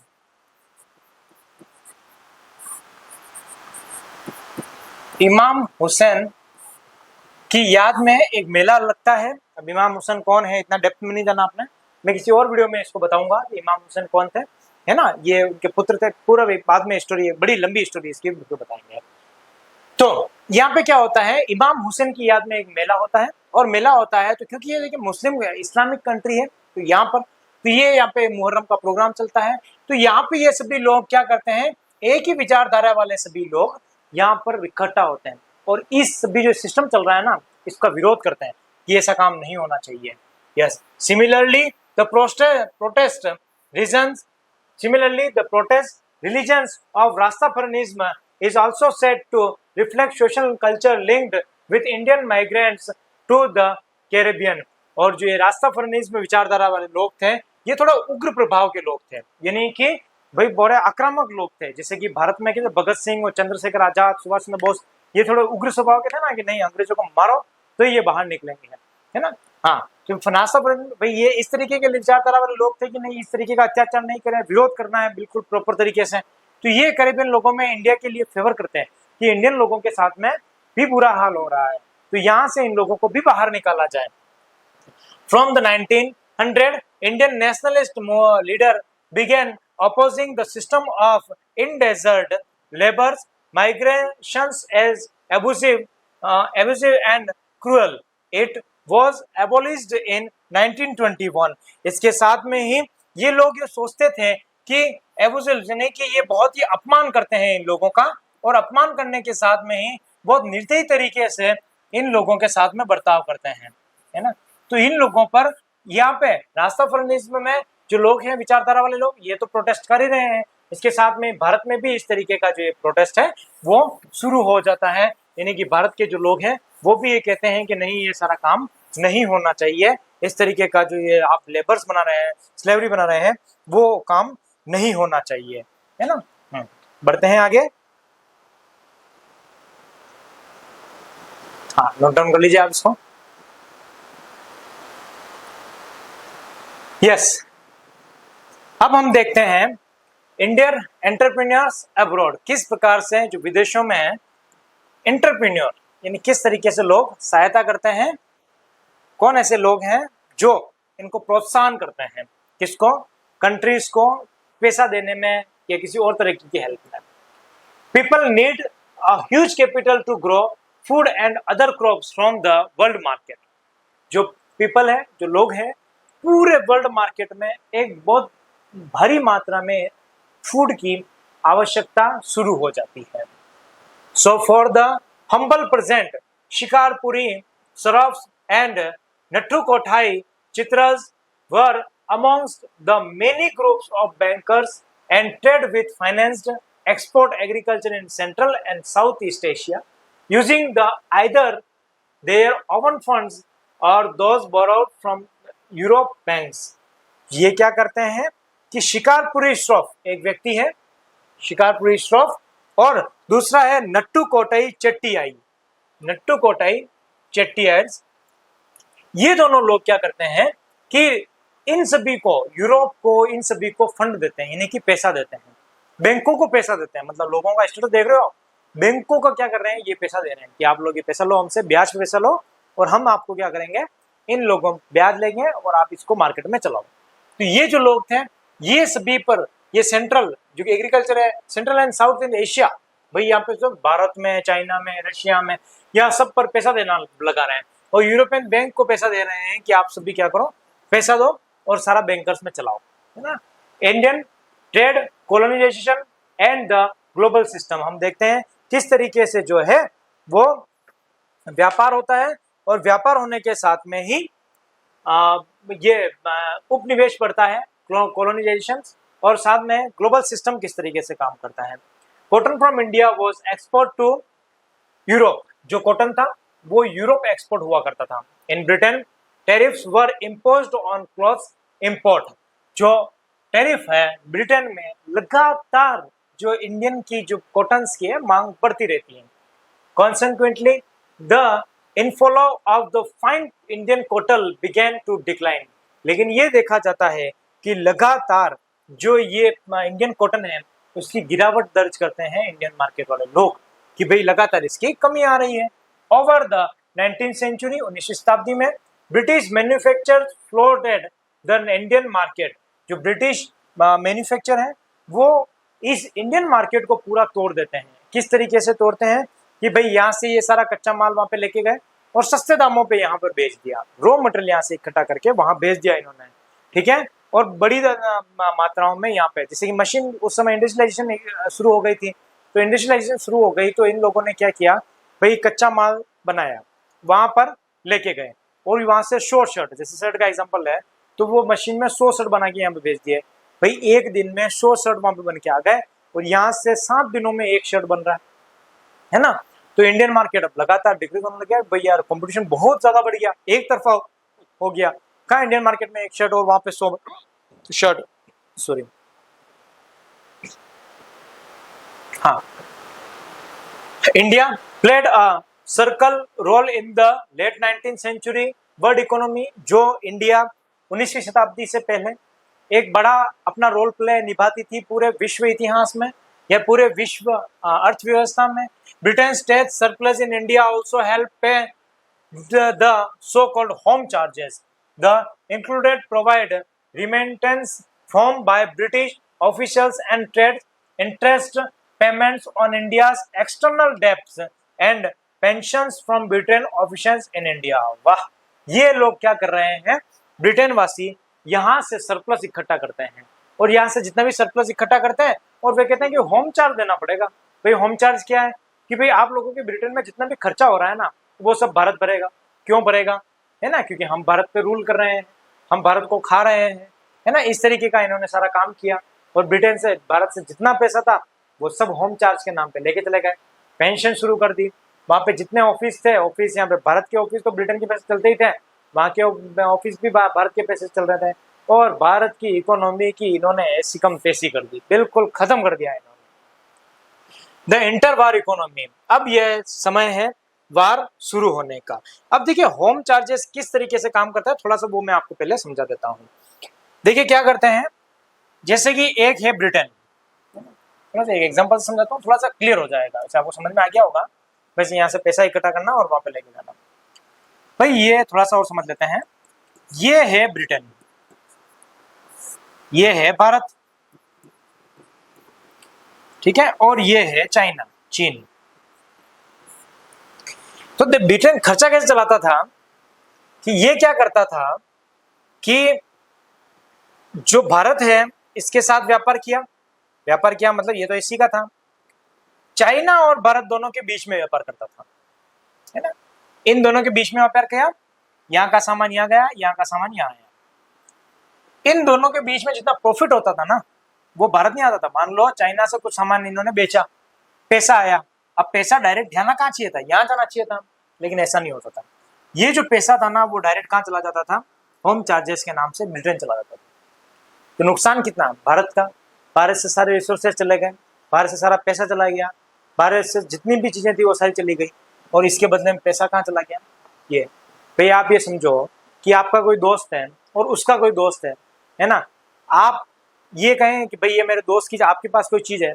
[SPEAKER 1] की याद में एक मेला लगता है। अब इमाम हुसैन कौन है इतना डेप्थ में नहीं जाना आपने, मैं किसी और वीडियो में इसको बताऊंगा इमाम हुसैन कौन थे, है ना, ये उनके पुत्र थे, पूरा बाद में स्टोरी है, बड़ी लंबी स्टोरी इसकी वीडियो बताएंगे। तो यहाँ पे क्या होता है, इमाम हुसैन की याद में एक मेला होता है, और मेला होता है तो क्योंकि ये देखिए मुस्लिम इस्लामिक कंट्री है, तो यहाँ पे मुहर्रम का प्रोग्राम चलता है। तो यहाँ पे ये सभी लोग क्या करते हैं, एक ही विचारधारा वाले सभी लोग यहाँ पर इकट्ठा होते हैं और इस सभी जो सिस्टम चल रहा है ना, इसका विरोध करते हैं कि ऐसा काम नहीं होना चाहिए। Yes, similarly the protest reasons Similarly, the protest religions of Rastafarianism is also said to reflect social culture linked with Indian migrants to the Caribbean। और जो ये रास्ताफरिनिज्म विचारधारा वाले लोग थे, ये थोड़ा उग्र प्रभाव के लोग थे, यानी कि भाई बड़े आक्रामक लोग थे, जैसे कि भारत में के भगत सिंह और चंद्रशेखर आजाद, सुभाष चंद्र बोस, ये थोड़े उग्र स्वभाव के थे ना, कि नहीं अंग्रेजों को मारो तो ये बाहर निकलेंगे, है ना। हाँ, तो भाई ये इस तरीके के विचारधारा वाले लोग थे कि नहीं, इस तरीके का अत्याचार नहीं करें, विरोध करना है बिल्कुल प्रॉपर तरीके से। तो ये कैरेबियन लोगों में इंडिया के लिए फेवर करते हैं कि इंडियन लोगों के साथ में भी बुरा हाल हो रहा है, तो यहाँ से इन लोगों को भी बाहर निकाला जाए। From the 1900 Indian nationalist leader began opposing the system of indentured labor migrations as abusive and cruel. It was abolished in 1921। इसके साथ में ही ये लोग ये सोचते थे कि एबुसिव यानी कि ये बहुत ही अपमान करते हैं इन लोगों का, और अपमान करने के साथ में ही बहुत निर्दयी तरीके से इन लोगों के साथ में बर्ताव करते हैं, है ना। तो इन लोगों पर यहाँ पे रास्ताफरिनिज्म में जो लोग हैं, विचारधारा वाले लोग, ये तो प्रोटेस्ट कर ही रहे हैं। इसके साथ में भारत में भी इस तरीके का जो ये प्रोटेस्ट है वो शुरू हो जाता है, यानी कि भारत के जो लोग हैं वो भी ये कहते हैं कि नहीं, ये सारा काम नहीं होना चाहिए, इस तरीके का जो ये आप लेबर्स बना रहे हैं, स्लेवरी बना रहे हैं, वो काम नहीं होना चाहिए, है ना। बढ़ते हैं आगे। हाँ, नोट डाउन कर लीजिए आप इसको। यस, अब हम देखते हैं इंडियन एंटरप्रेन्योर्स अब्रॉड, किस प्रकार से जो विदेशों में है एंटरप्रेन्योर, यानी किस तरीके से लोग सहायता करते हैं, कौन ऐसे लोग हैं जो इनको प्रोत्साहन करते हैं, किसको, कंट्रीज को पैसा देने में या किसी और तरीके की हेल्प में। People need a huge capital to grow food and other crops from the world market. जो पीपल है, जो लोग हैं, पूरे वर्ल्ड मार्केट में एक बहुत भारी मात्रा में फूड की आवश्यकता शुरू हो जाती है। So for the humble present Shikarpuri shroffs and Nattukottai Chettiars were amongst the many groups of bankers and trade with financed export agriculture in Central and Southeast Asia using the either their own funds or those borrowed from Europe banks। ये क्या करते हैं कि शिकारपुरी श्रॉफ एक व्यक्ति है, शिकारपुरी श्रॉफ, और दूसरा है नट्टुकोटाई चेट्टियाई, नट्टुकोटाई चेट्टियाइज। ये दोनों लोग क्या करते हैं कि इन सभी को, यूरोप को, इन सभी को फंड देते हैं, यानी कि पैसा देते हैं, बैंकों को पैसा देते हैं। मतलब लोगों का स्टेटस देख रहे हो, बैंकों का क्या कर रहे हैं, ये पैसा दे रहे हैं कि आप लोग ये पैसा लो, हमसे ब्याज पे पैसा लो, और हम आपको क्या करेंगे, इन लोगों ब्याज लेंगे और आप इसको मार्केट में चलाओ। तो ये जो लोग थे, ये सभी पर, ये सेंट्रल जो कि एग्रीकल्चर है, central and south in Asia, भाई यहाँ पे जो भारत में, चाइना में, रशिया में, यहाँ सब पर पैसा देना लगा रहे हैं, और यूरोपियन बैंक को पैसा दे रहे हैं कि आप सभी क्या करो, पैसा दो और सारा बैंकर्स में चलाओ, है ना। Indian trade colonisation and the global system, हम देखते हैं किस तरीके से जो है वो व्यापार होता है, और व्यापार होने के साथ में ही ये उपनिवेश बढ़ता है, कोलोनाइजेशन, और साथ में ग्लोबल सिस्टम किस तरीके से काम करता है। Cotton from India was export to Europe, जो कॉटन था वो यूरोप एक्सपोर्ट हुआ करता था। In Britain tariffs were imposed on clothes import, जो टैरिफ है ब्रिटेन में लगातार जो इंडियन की जो कॉटन्स की है मांग बढ़ती रहती है। Consequently the inflow of the fine Indian cotton began to decline, लेकिन ये देखा जाता है कि लगातार जो ये इंडियन कॉटन है उसकी गिरावट दर्ज करते हैं इंडियन मार्केट वाले लोग कि भाई लगातार इसकी कमी आ रही है। ओवर द 19th सेंचुरी, 19वीं शताब्दी में British manufacturers floated the Indian market, जो ब्रिटिश मैन्युफैक्चर है वो इस इंडियन मार्केट को पूरा तोड़ देते हैं। किस तरीके से तोड़ते हैं कि भाई यहाँ से ये सारा कच्चा माल वहाँ पे लेके गए और सस्ते दामों पे यहाँ पर बेच दिया, रॉ मटेरियल यहाँ से इकट्ठा करके वहाँ बेच दिया इन्होंने, ठीक है। और बड़ी मात्राओं में यहाँ पे, जैसे कि मशीन उस समय इंडस्ट्रियलाइजेशन शुरू हो गई थी, तो इंडस्ट्रियलाइजेशन शुरू हो गई तो इन लोगों ने क्या किया भाई, कच्चा माल बनाया, वहां पर लेके गए और वहां से 100 शर्ट, जैसे शर्ट का एग्जांपल है तो वो मशीन में 100 शर्ट बना के यहाँ पे भेज दिए भाई, एक दिन में 100 शर्ट वहां पे बन के आ गए और यहाँ से 7 दिनों में एक शर्ट बन रहा है ना। तो इंडियन मार्केट अब लगातार डिक्रीज होने लगा भाई, यार कंपटीशन बहुत ज्यादा बढ़ गया, एक तरफा हो गया, कहा इंडियन मार्केट में एक शर्ट और वहां पे 100 शर्ट, सॉरी, हाँ, India played a circle role in the late 19th century world economy, जो इंडिया 19वीं शताब्दी से पहले एक बड़ा अपना रोल प्ले निभाती थी पूरे विश्व इतिहास में या पूरे विश्व अर्थव्यवस्था में। Britain state surplus in India also help पे the so-called home charges. The included provide remittance formed by British officials and trade interest payments on India's external debts and pensions from Britain officials in India. वाह, ये लोग क्या कर रहे हैं, Britain वासी यहाँ से सरप्लस इकट्ठा करते हैं और यहाँ से जितना भी सरप्लस इकट्ठा करते हैं और वे कहते हैं कि होम चार्ज देना पड़ेगा। भाई होम चार्ज क्या है कि भाई आप लोगों के ब्रिटेन में जितना भी खर्चा हो रहा है ना, वो सब भारत भरेगा। क्यों भरेगा, है ना, क्योंकि हम भारत पे रूल कर रहे हैं, हम भारत को खा रहे हैं, है ना, इस तरीके का इन्होंने सारा काम किया और ब्रिटेन से भारत से जितना पैसा था वो सब होम चार्ज के नाम पे लेके चले गए। पेंशन शुरू कर दी, वहाँ पे जितने ऑफिस थे, ऑफिस यहाँ पे भारत के ऑफिस तो ब्रिटेन के पैसे चलते ही थे, वहाँ के ऑफिस भी भारत के पैसे चल रहे थे और भारत की इकोनॉमी की इन्होंने ऐसी कम तैसी कर दी, बिल्कुल खत्म कर दिया इन्होंने। द इंटर वार इकोनॉमी, अब यह समय है वार शुरू होने का। अब देखिए होम चार्जेस किस तरीके से काम करता है, थोड़ा सा वो मैं आपको पहले समझा देता हूँ। देखिए क्या करते हैं, जैसे कि एक है ब्रिटेन, थोड़ा सा एक एग्जांपल समझाता हूँ, थोड़ा सा क्लियर हो जाएगा, वैसे आपको समझ में आ गया होगा। वैसे यहाँ से पैसा इकट्ठा करना और वहां पे लेके जाना। भाई ये थोड़ा सा और समझ लेते हैं, ये है ब्रिटेन, ये है भारत, ठीक है, और ये है चाइना, चीन। तो ब्रिटेन खर्चा कैसे चलाता था कि ये क्या करता था कि जो भारत है इसके साथ व्यापार किया, व्यापार किया मतलब ये तो इसी का था, चाइना और भारत दोनों के बीच में व्यापार करता था, है ना, इन दोनों के बीच में व्यापार किया, यहाँ का सामान यहाँ गया, यहाँ का सामान यहाँ आया, इन दोनों के बीच में जितना प्रॉफिट होता था ना वो भारत नहीं आता था। मान लो चाइना से कुछ सामान इन्होंने बेचा, पैसा आया, अब पैसा डायरेक्ट जाना कहाँ चाहिए था, यहाँ जाना चाहिए था, लेकिन ऐसा नहीं होता था। ये जो पैसा था ना वो डायरेक्ट कहाँ चला जाता था, होम चार्जेस के नाम से ब्रिटेन चला जाता था। तो नुकसान कितना, भारत का, भारत से सारे रिसोर्सेज चले गए, भारत से सारा पैसा चला गया, भारत से जितनी भी चीजें थी वो सारी चली गई और इसके बदले में पैसा कहाँ चला गया। ये भाई आप ये समझो कि आपका कोई दोस्त है और उसका कोई दोस्त है ना, आप ये कहें कि भाई ये मेरे दोस्त की, आपके पास कोई चीज है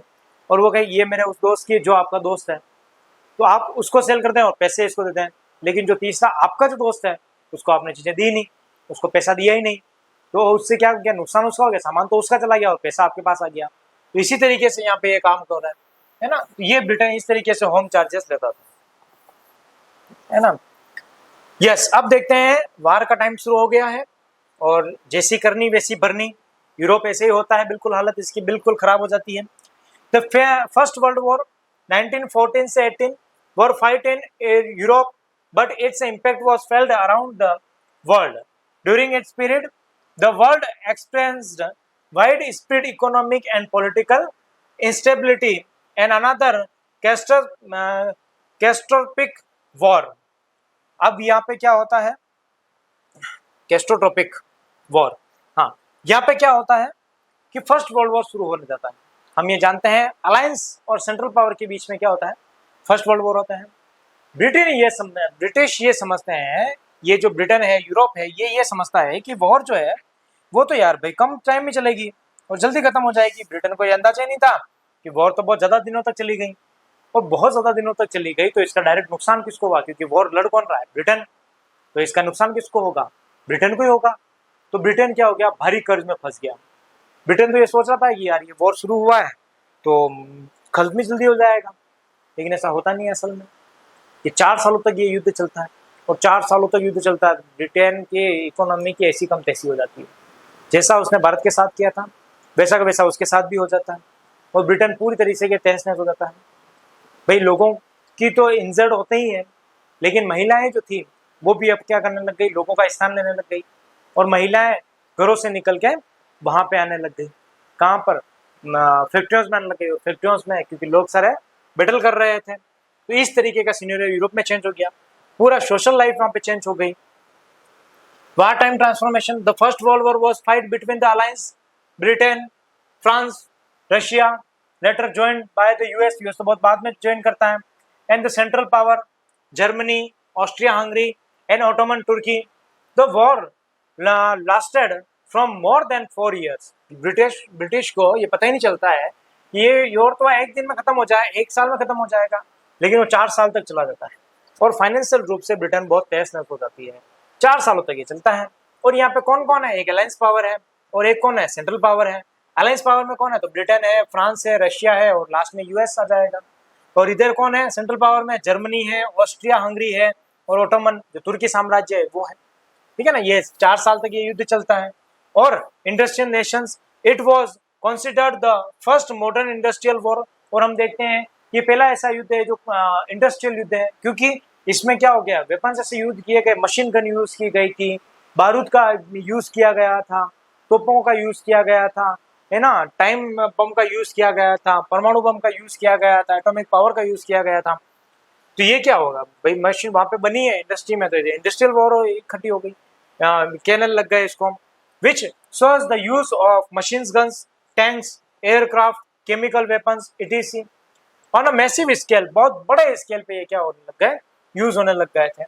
[SPEAKER 1] और वो कहे ये मेरे उस दोस्त की जो आपका दोस्त है, तो आप उसको सेल करते हैं और पैसे इसको देते हैं, लेकिन जो तीसरा आपका जो दोस्त है उसको आपने चीजें दी नहीं, उसको पैसा दिया ही नहीं, तो उससे क्या क्या नुकसान उसका हो गया, सामान तो उसका चला गया और पैसा आपके पास आ गया। तो इसी तरीके से यहाँ पे ये काम कर रहा है ना, तो ये ब्रिटेन इस तरीके से होम चार्जेस लेता था, है ना। यस, अब देखते हैं वार का टाइम शुरू हो गया है और जैसी करनी वैसी भरनी, यूरोप ऐसे ही होता है, बिल्कुल हालत इसकी बिल्कुल खराब हो जाती है। द फर्स्ट वर्ल्ड वॉर 1914 से 18 were fight in Europe but its impact was felt around the world. During its period the world experienced widespread economic and political instability and another catastrophic war। अब यहाँ पे क्या होता है, कैस्ट्रोट्रोपिक war, हाँ, यहाँ पे क्या होता है कि फर्स्ट वर्ल्ड वॉर शुरू होने जाता है। हम ये जानते हैं अलायंस और सेंट्रल पावर के बीच में क्या होता है, फर्स्ट वर्ल्ड वॉर होता है। ब्रिटिश ये समझते हैं, ये जो ब्रिटेन है, यूरोप है, ये समझता है कि वॉर जो है वो तो यार भाई कम टाइम में चलेगी और जल्दी खत्म हो जाएगी। ब्रिटेन को ये अंदाजा ही नहीं था कि वॉर तो बहुत ज्यादा दिनों तक चली गई और बहुत ज्यादा दिनों तक चली गई, तो इसका डायरेक्ट नुकसान किसको होगा, क्योंकि वॉर लड़ कौन रहा है, ब्रिटेन, तो इसका नुकसान किसको होगा, ब्रिटेन को ही होगा। तो ब्रिटेन क्या हो गया, भारी कर्ज में फंस गया। ब्रिटेन तो ये सोच रहा था कि यार ये वॉर शुरू हुआ है तो कर्ज में जल्दी हो जाएगा, लेकिन ऐसा होता नहीं है। असल में ये 4 सालों तक ये युद्ध चलता है और 4 सालों तक युद्ध चलता है, ब्रिटेन के इकोनॉमी की ऐसी कम तैसी हो जाती है। जैसा उसने भारत के साथ किया था वैसा का वैसा उसके साथ भी हो जाता है, और ब्रिटेन पूरी तरीके से तहस नहस हो जाता है। भाई लोगों की तो इंजर्ड होते ही है, लेकिन महिलाएं जो थी वो भी अब क्या करने लग गई, लोगों का स्थान लेने लग गई, और महिलाएं घरों से निकल के वहां पे आने लग गई। कहाँ पर? फैक्ट्रियों में आने लग गई। फैक्ट्रियों में क्योंकि लोग सारे बैटल कर रहे थे, तो इस तरीके का सिनेरियो यूरोप में चेंज हो गया। पूरा सोशल लाइफ वहां पे चेंज हो गई। War time transformation. The first world war was fight between the alliance Britain, France, Russia, later joined by the US. US तो बहुत बाद में ज्वाइन करता है। And the central power Germany, Austria Hungary and Ottoman Turkey. The war lasted from more than 4 years। British को ये पता ही नहीं चलता है ये योर तो एक दिन में खत्म हो जाए, एक साल में खत्म हो जाएगा, लेकिन वो 4 साल तक चला जाता है, और फाइनेंशियल रूप से ब्रिटेन बहुत तहस नहस हो जाती है। 4 सालों तक ये चलता है। और यहाँ पे कौन कौन है? एक अलायंस पावर है और एक कौन है? सेंट्रल पावर है। अलायंस पावर में कौन है? तो ब्रिटेन है, फ्रांस है, रशिया है, और लास्ट में यूएस आ जाएगा। और इधर कौन है? सेंट्रल पावर में जर्मनी है, ऑस्ट्रिया हंगरी है, और ओटोमन जो तुर्की साम्राज्य है वो है। ठीक है ना? ये 4 साल तक ये युद्ध चलता है। और industrial Nations, it was considered the first modern industrial war. और हम देखते हैं ये पहला ऐसा युद्ध है जो इंडस्ट्रियल युद्ध है, क्योंकि इसमें क्या हो गया, वेपन्स से यूज किए गए, मशीन गन यूज की गई थी, बारूद का यूज किया गया था, तोपों का यूज किया गया था, है ना, टाइम बम का यूज किया गया था, परमाणु बम का यूज किया गया था, एटॉमिक पावर का यूज किया गया था। तो ये क्या होगा भाई, मशीन वहां पे बनी है इंडस्ट्री में, तो इंडस्ट्रियल वॉर इकट्ठी हो गई, कहने लग गए इसको। Which shows the use of machine guns, tanks, aircraft, chemical weapons etc. on a massive scale. बहुत बड़े स्केल पे ये क्या होने लग गए, यूज होने लग गए थे।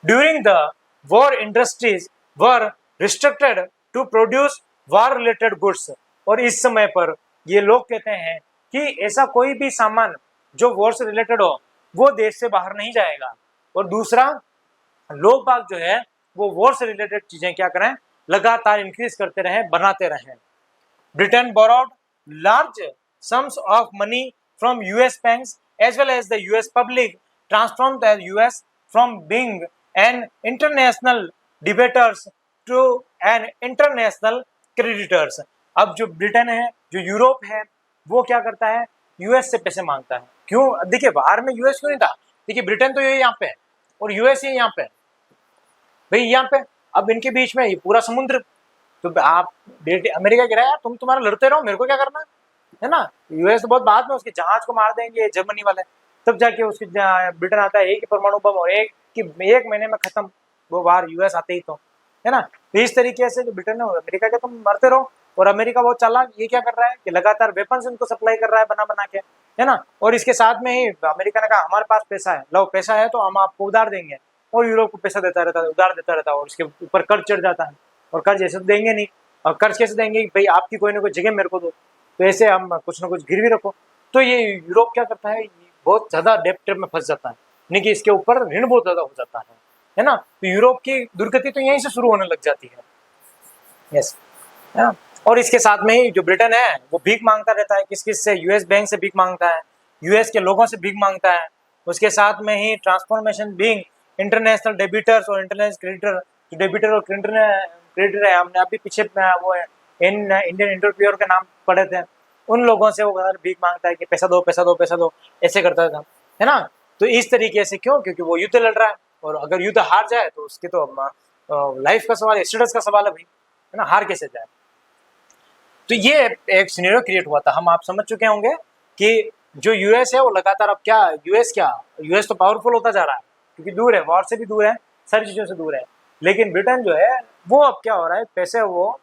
[SPEAKER 1] During the war industries were restricted to produce war related goods. और इस समय पर ये लोग कहते हैं कि ऐसा कोई भी सामान जो वॉर से रिलेटेड हो वो देश से बाहर नहीं जाएगा। और दूसरा, लोग बाग जो है वो वॉर से रिलेटेड चीजें क्या करें, लगातार इंक्रीज करते रहें, बनाते रहें। Britain borrowed large sums of money from US banks as well as the US public, transformed the US from being an international debtors to an international creditors। अब जो ब्रिटेन है, जो यूरोप है, वो क्या करता है, यूएस से पैसे मांगता है। क्यों? देखिए बाहर में यूएस क्यों नहीं था, देखिए ब्रिटेन तो ये यहाँ पे है और यूएस ये यहाँ पे है, भाई यहाँ पे। अब इनके बीच में ये पूरा समुद्र, तो आप अमेरिका गिराया यार, तुम्हारा लड़ते रहो, मेरे को क्या करना है ना। यूएस तो बहुत बाद में उसके जहाज को मार देंगे जर्मनी वाले, तब जाके उसके ब्रिटेन आता है, एक ही परमाणु बम और एक महीने में खत्म, वो बाहर यूएस आते ही तो, है ना। तो इस तरीके से जो ब्रिटेन है अमेरिका के, तुम मरते रहो। और अमेरिका बहुत चालाक, ये क्या कर रहा है कि लगातार वेपन्स उनको सप्लाई कर रहा है बना बना के, है ना। और इसके साथ में ही अमेरिका ने कहा हमारे पास पैसा है, लो पैसा है तो हम आपको उधार देंगे, और यूरोप को पैसा देता रहता है, उधार देता रहता है, और उसके ऊपर कर्ज चढ़ जाता है। और कर्ज ऐसे तो देंगे नहीं, और कर्ज कैसे देंगे, भाई आपकी कोई ना कोई जगह मेरे को दो, तो ऐसे हम कुछ ना कुछ गिरवी रखो। तो ये यूरोप क्या करता है, बहुत ज्यादा डेप्ट में फंस जाता है, यानी कि इसके ऊपर ऋण बहुत ज्यादा हो जाता है ना। तो यूरोप की दुर्गति तो यहीं से शुरू होने लग जाती है। यस, है ना। और इसके साथ में ही जो ब्रिटेन है वो भीख मांगता रहता है, किस किस से, यूएस बैंक से भीख मांगता है, यूएस के लोगों से भीख मांगता है। उसके साथ में ही ट्रांसफॉर्मेशन बीइंग इंटरनेशनल डेबिटर्स और इंटरनेशनल क्रेडिटर। जो डेबिटर और क्रेडिटर है, हमने अभी पीछे वो इंडियन इंटरव्यूअर के नाम पढ़े थे, उन लोगों से वो भीख मांगता है कि पैसा दो पैसा दो पैसा दो, ऐसे करता था, है ना। तो इस तरीके से क्यों, क्योंकि वो युद्ध लड़ रहा है, और अगर युद्ध हार जाए तो उसके तो लाइफ का सवाल है, स्टेटस का सवाल है भाई, है ना, हार कैसे जाए। तो ये एक सिनेरियो क्रिएट हुआ था। हम आप समझ चुके होंगे कि जो यूएस है वो लगातार अब यूएस तो पावरफुल होता जा रहा है, क्योंकि दूर है, वॉर से भी दूर है, सारी चीजों से दूर है। लेकिन ब्रिटेन जो है वो अब क्या हो रहा है, पैसे वो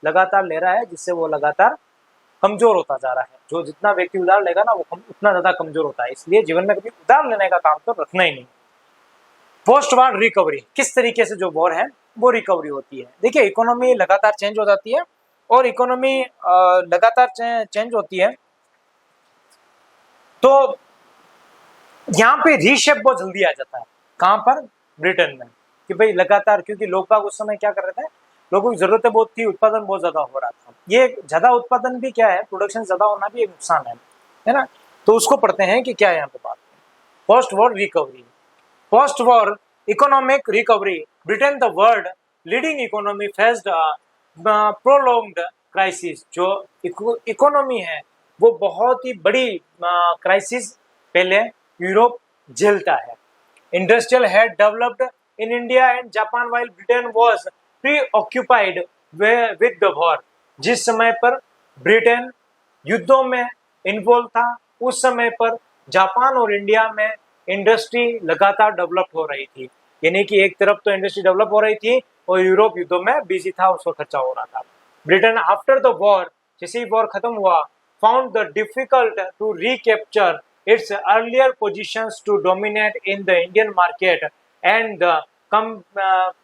[SPEAKER 1] लगातार ले रहा है, जिससे वो लगातार कमजोर होता जा रहा है। जो जितना व्यक्ति उधार लेगा ना वो उतना ज्यादा कमजोर होता है, इसलिए जीवन में कभी उधार लेने का काम तो रखना ही नहीं। पोस्ट वॉर रिकवरी, किस तरीके से जो वॉर है वो रिकवरी होती है। देखिए इकोनॉमी लगातार चेंज हो जाती है, और इकोनॉमी लगातार चेंज होती है, तो यहाँ पे रीशेप बहुत जल्दी आ जाता है। कहाँ पर? ब्रिटेन में, कि भाई लगातार, क्योंकि लोग बाग उस समय क्या कर रहे थे, लोगों की जरूरतें बहुत थी, उत्पादन बहुत ज्यादा हो रहा था। ये ज्यादा उत्पादन भी क्या है, प्रोडक्शन ज्यादा होना भी एक नुकसान है ना। तो उसको पढ़ते हैं कि क्या है यहाँ पे बात, post war recovery. Post war economic recovery, Britain the world leading economy faced prolonged crisis, जो इकोनॉमी है वो बहुत ही बड़ी क्राइसिस पहले यूरोप झेलता है। Industrial had developed in India and Japan while Britain was preoccupied with the war. जिस समय पर ब्रिटेन युद्धों में इन्वॉल्व था, उस समय पर जापान और इंडिया में इंडस्ट्री लगातार डेवलप हो रही थी। यानी कि एक तरफ तो इंडस्ट्री डेवलप हो रही थी और यूरोप युद्धों में बिजी था, उसको खर्चा हो रहा था। ब्रिटेन आफ्टर द वॉर, जैसे ही वॉर खत्म हुआ, found the difficult to recapture its earlier positions to dominate in the Indian market and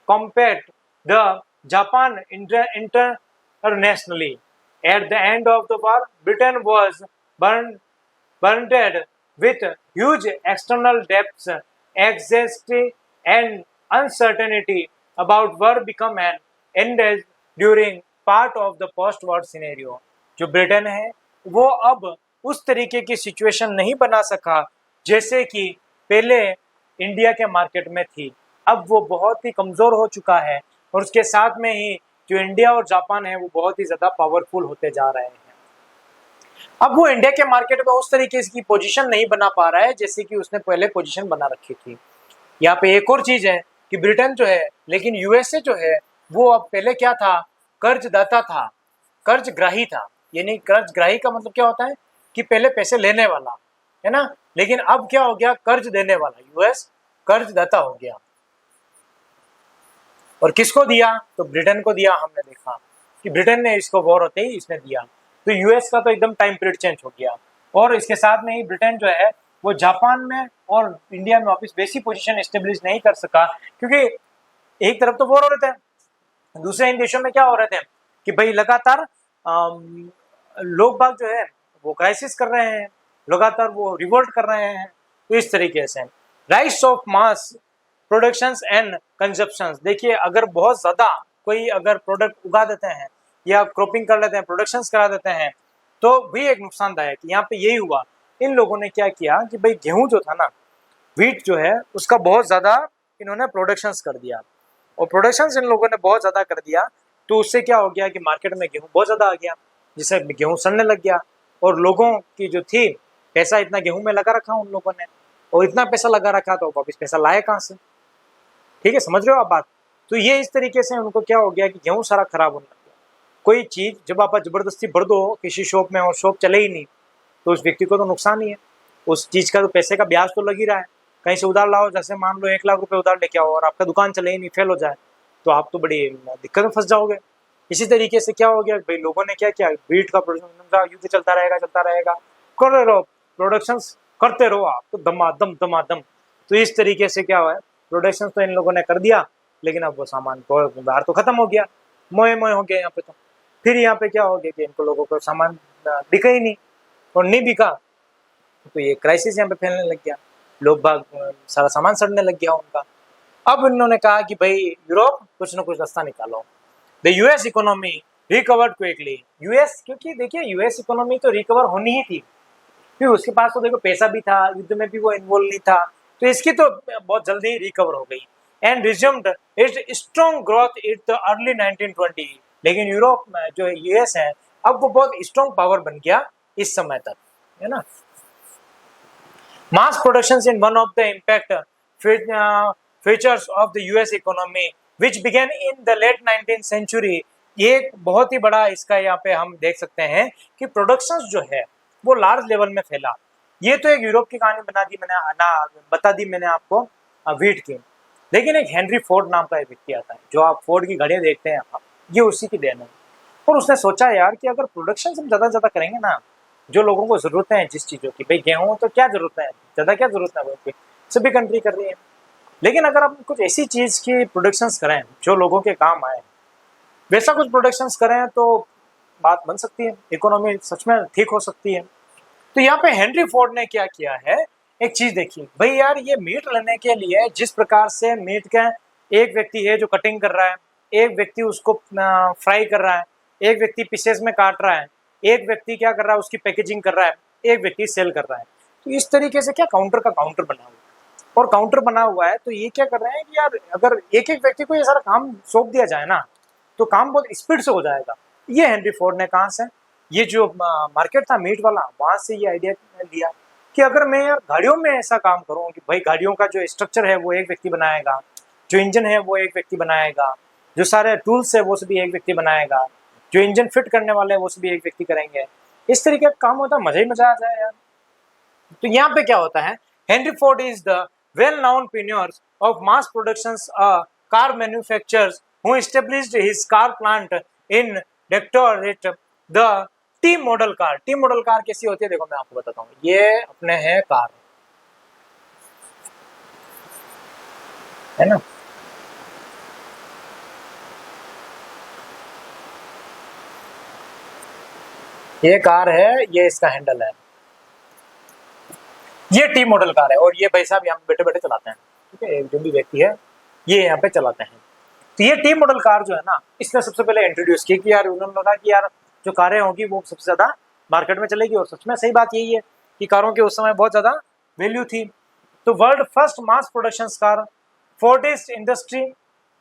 [SPEAKER 1] compete the Japan internationally. At the end of the war, Britain was burdened with huge external debts, anxiety and uncertainty about war become an ended during part of the post-war scenario. जो Britain है वो अब उस तरीके की situation नहीं बना सका जैसे कि पहले इंडिया के मार्केट में थी। अब वो बहुत ही कमज़ोर हो चुका है और उसके साथ में ही जो इंडिया और जापान है वो बहुत ही ज़्यादा पावरफुल होते जा रहे हैं। अब वो इंडिया के मार्केट में उस तरीके की पोजीशन नहीं बना पा रहा है जैसे कि उसने पहले पोजीशन बना रखी थी। यहाँ पे एक और चीज़ है कि ब्रिटेन जो है, लेकिन यूएसए जो है वो अब पहले क्या था, कर्जदाता था, कर्जग्राही था। यानी कर्जग्राही का मतलब क्या होता है कि पहले पैसे लेने वाला है ना, लेकिन अब क्या हो गया, कर्ज देने वाला। यूएस कर्जदाता हो गया। और किसको दिया, तो ब्रिटेन को दिया। हमने देखा कि ब्रिटेन ने इसको वॉर होते ही इसने दिया, तो यूएस का तो एकदम टाइम पीरियड चेंज हो गया। और इसके साथ में ही ब्रिटेन जो है वो जापान में और इंडिया में वापस बेसी पोजीशन एस्टेब्लिश नहीं कर सका, क्योंकि एक तरफ तो वॉर हो रहे थे, दूसरे इन देशों में क्या हो रहे थे कि भाई लगातार लोग बाग जो है वो क्राइसिस कर रहे हैं, लगातार वो रिवोल्ट कर रहे हैं। तो इस तरीके से rice of mass productions and consumptions, देखिए अगर बहुत ज़्यादा कोई अगर प्रोडक्ट उगा देते हैं या क्रॉपिंग कर लेते हैं, प्रोडक्शंस करा देते हैं, तो भी एक नुकसानदायक। यहाँ पे यही हुआ, इन लोगों ने क्या किया कि भाई गेहूँ जो था ना, व्हीट जो है उसका बहुत ज़्यादा इन्होंने प्रोडक्शंस कर दिया, और प्रोडक्शंस इन लोगों ने बहुत ज़्यादा कर दिया, तो उससे क्या हो गया कि मार्केट में गेहूँ बहुत ज़्यादा आ गया, जिससे गेहूँ सड़ने लग गया। और लोगों की जो थी पैसा इतना गेहूं में लगा रखा उन लोगों ने, और इतना पैसा लगा रखा तो वापस पैसा लाए कहाँ से, ठीक है, समझ रहे हो आप बात। तो ये इस तरीके से उनको क्या हो गया कि गेहूं सारा खराब होने लग गया। कोई चीज़ जब आप जबरदस्ती भर दो किसी शॉप में और शॉप चले ही नहीं, तो उस व्यक्ति को तो नुकसान ही है। उस चीज़ का तो पैसे का ब्याज तो लग ही रहा है। कहीं से उधार लाओ, जैसे मान लो 1 लाख रुपए उधार लेके आओ और आपका दुकान चले ही नहीं, फेल हो जाए, तो आप तो बड़ी दिक्कत में फंस जाओगे। इसी तरीके से क्या हो गया भाई, लोगों ने क्या किया, व्हीट का प्रोडक्शन युद्ध चलता रहेगा, कर रहो प्रोडक्शंस करते रहो आप, तो दमादम। तो इस तरीके से क्या हुआ है, प्रोडक्शन तो इन लोगों ने कर दिया, लेकिन अब वो सामान तो बाहर तो खत्म हो गया, मोए हो गया यहाँ पे। तो फिर यहाँ पे क्या हो गया कि इनको लोगों को सामान बिका ही नहीं, और नहीं बिका तो ये क्राइसिस यहाँ पे फैलने लग गया, लोग बाग सारा सामान सड़ने लग गया उनका। अब इन्होंने कहा कि भाई यूरोप कुछ ना कुछ रास्ता निकालो। The US economy recovered quickly. US, क्योंकि देखिए यूएस इकोनॉमी तो रिकवर होनी ही थी, फिर उसके पास तो देखो पैसा भी था, युद्ध में भी वो इन्वॉल्व नहीं था, तो इसकी तो बहुत जल्दी रिकवर हो गई and resumed it's strong growth in the early 1920। लेकिन यूरोप में जो यूएस है अब वो बहुत स्ट्रॉन्ग पावर बन गया इस समय तक, है ना। Mass production in one of the impact features of the US economy which began in the late 19th century. ये बहुत ही बड़ा इसका यहाँ पे हम देख सकते हैं कि प्रोडक्शंस जो है वो लार्ज लेवल में फैला। ये तो एक यूरोप की कहानी बता दी मैंने आपको व्हीट की, लेकिन एक हेनरी फोर्ड नाम का एक व्यक्ति आता है, जो आप फोर्ड की घड़ियां देखते हैं आप, ये उसी की देन है। और उसने सोचा यार कि अगर प्रोडक्शन हम ज़्यादा करेंगे ना, जो लोगों को ज़रूरत है जिस चीज़ों की, भाई गेहूँ तो क्या ज़रूरत है, ज़्यादा क्या ज़रूरत है, वो सभी कंट्री कर रही है, लेकिन अगर हम कुछ ऐसी चीज़ की प्रोडक्शंस करें जो लोगों के काम आए, वैसा कुछ प्रोडक्शंस करें, तो बात बन सकती है, इकोनॉमी सच में ठीक हो सकती है। तो यहाँ पे हेनरी फोर्ड ने क्या किया है, एक चीज़ देखिए भाई यार, ये मीट लेने के लिए जिस प्रकार से मीट का एक व्यक्ति है जो कटिंग कर रहा है, एक व्यक्ति उसको फ्राई कर रहा है, एक व्यक्ति पीसेस में काट रहा है, एक व्यक्ति क्या कर रहा है उसकी पैकेजिंग कर रहा है, एक व्यक्ति सेल कर रहा है, तो इस तरीके से क्या काउंटर का काउंटर बना हुआ है। और काउंटर बना हुआ है तो ये क्या कर रहे हैं कि यार अगर एक एक व्यक्ति को ये सारा काम सौंप दिया जाए ना, तो काम बहुत स्पीड से हो जाएगा। ये हेनरी फोर्ड ने कहाँ से, ये जो मार्केट था मीट वाला, वहां से ये आइडिया लिया कि अगर मैं यार गाड़ियों में ऐसा काम करूँ कि भाई गाड़ियों का जो स्ट्रक्चर है वो एक व्यक्ति बनाएगा, जो इंजन है वो एक व्यक्ति बनाएगा, जो सारे टूल्स है वो सभी एक व्यक्ति बनाएगा, जो इंजन फिट करने वाले हैं वो सभी एक व्यक्ति करेंगे, इस तरीके का काम होता है, मजा ही मजा आ जाए यार। तो यहाँ पे क्या होता है, Henry Ford is the well known pioneers of mass productions car manufacturers who established his car plant in Detroit. The T model car, T model car कैसी होती है देखो मैं आपको बताता हूँ। ये अपने है कार, है ना, ये कार है, ये इसका हैंडल है, ये टी मॉडल कार है और ये भाई साहब यहाँ बैठे बैठे चलाते हैं, ठीक है, जो भी व्यक्ति है ये यहाँ पे चलाते हैं। तो ये टी मॉडल कार जो है ना, इसने सबसे पहले इंट्रोड्यूस की कि यार उन्होंने लगा कि यार जो कारें होगी वो सबसे ज्यादा मार्केट में चलेगी, और सच में सही बात यही है कि कारों की उस समय बहुत ज्यादा वैल्यू थी। तो world first mass production car Fortis industry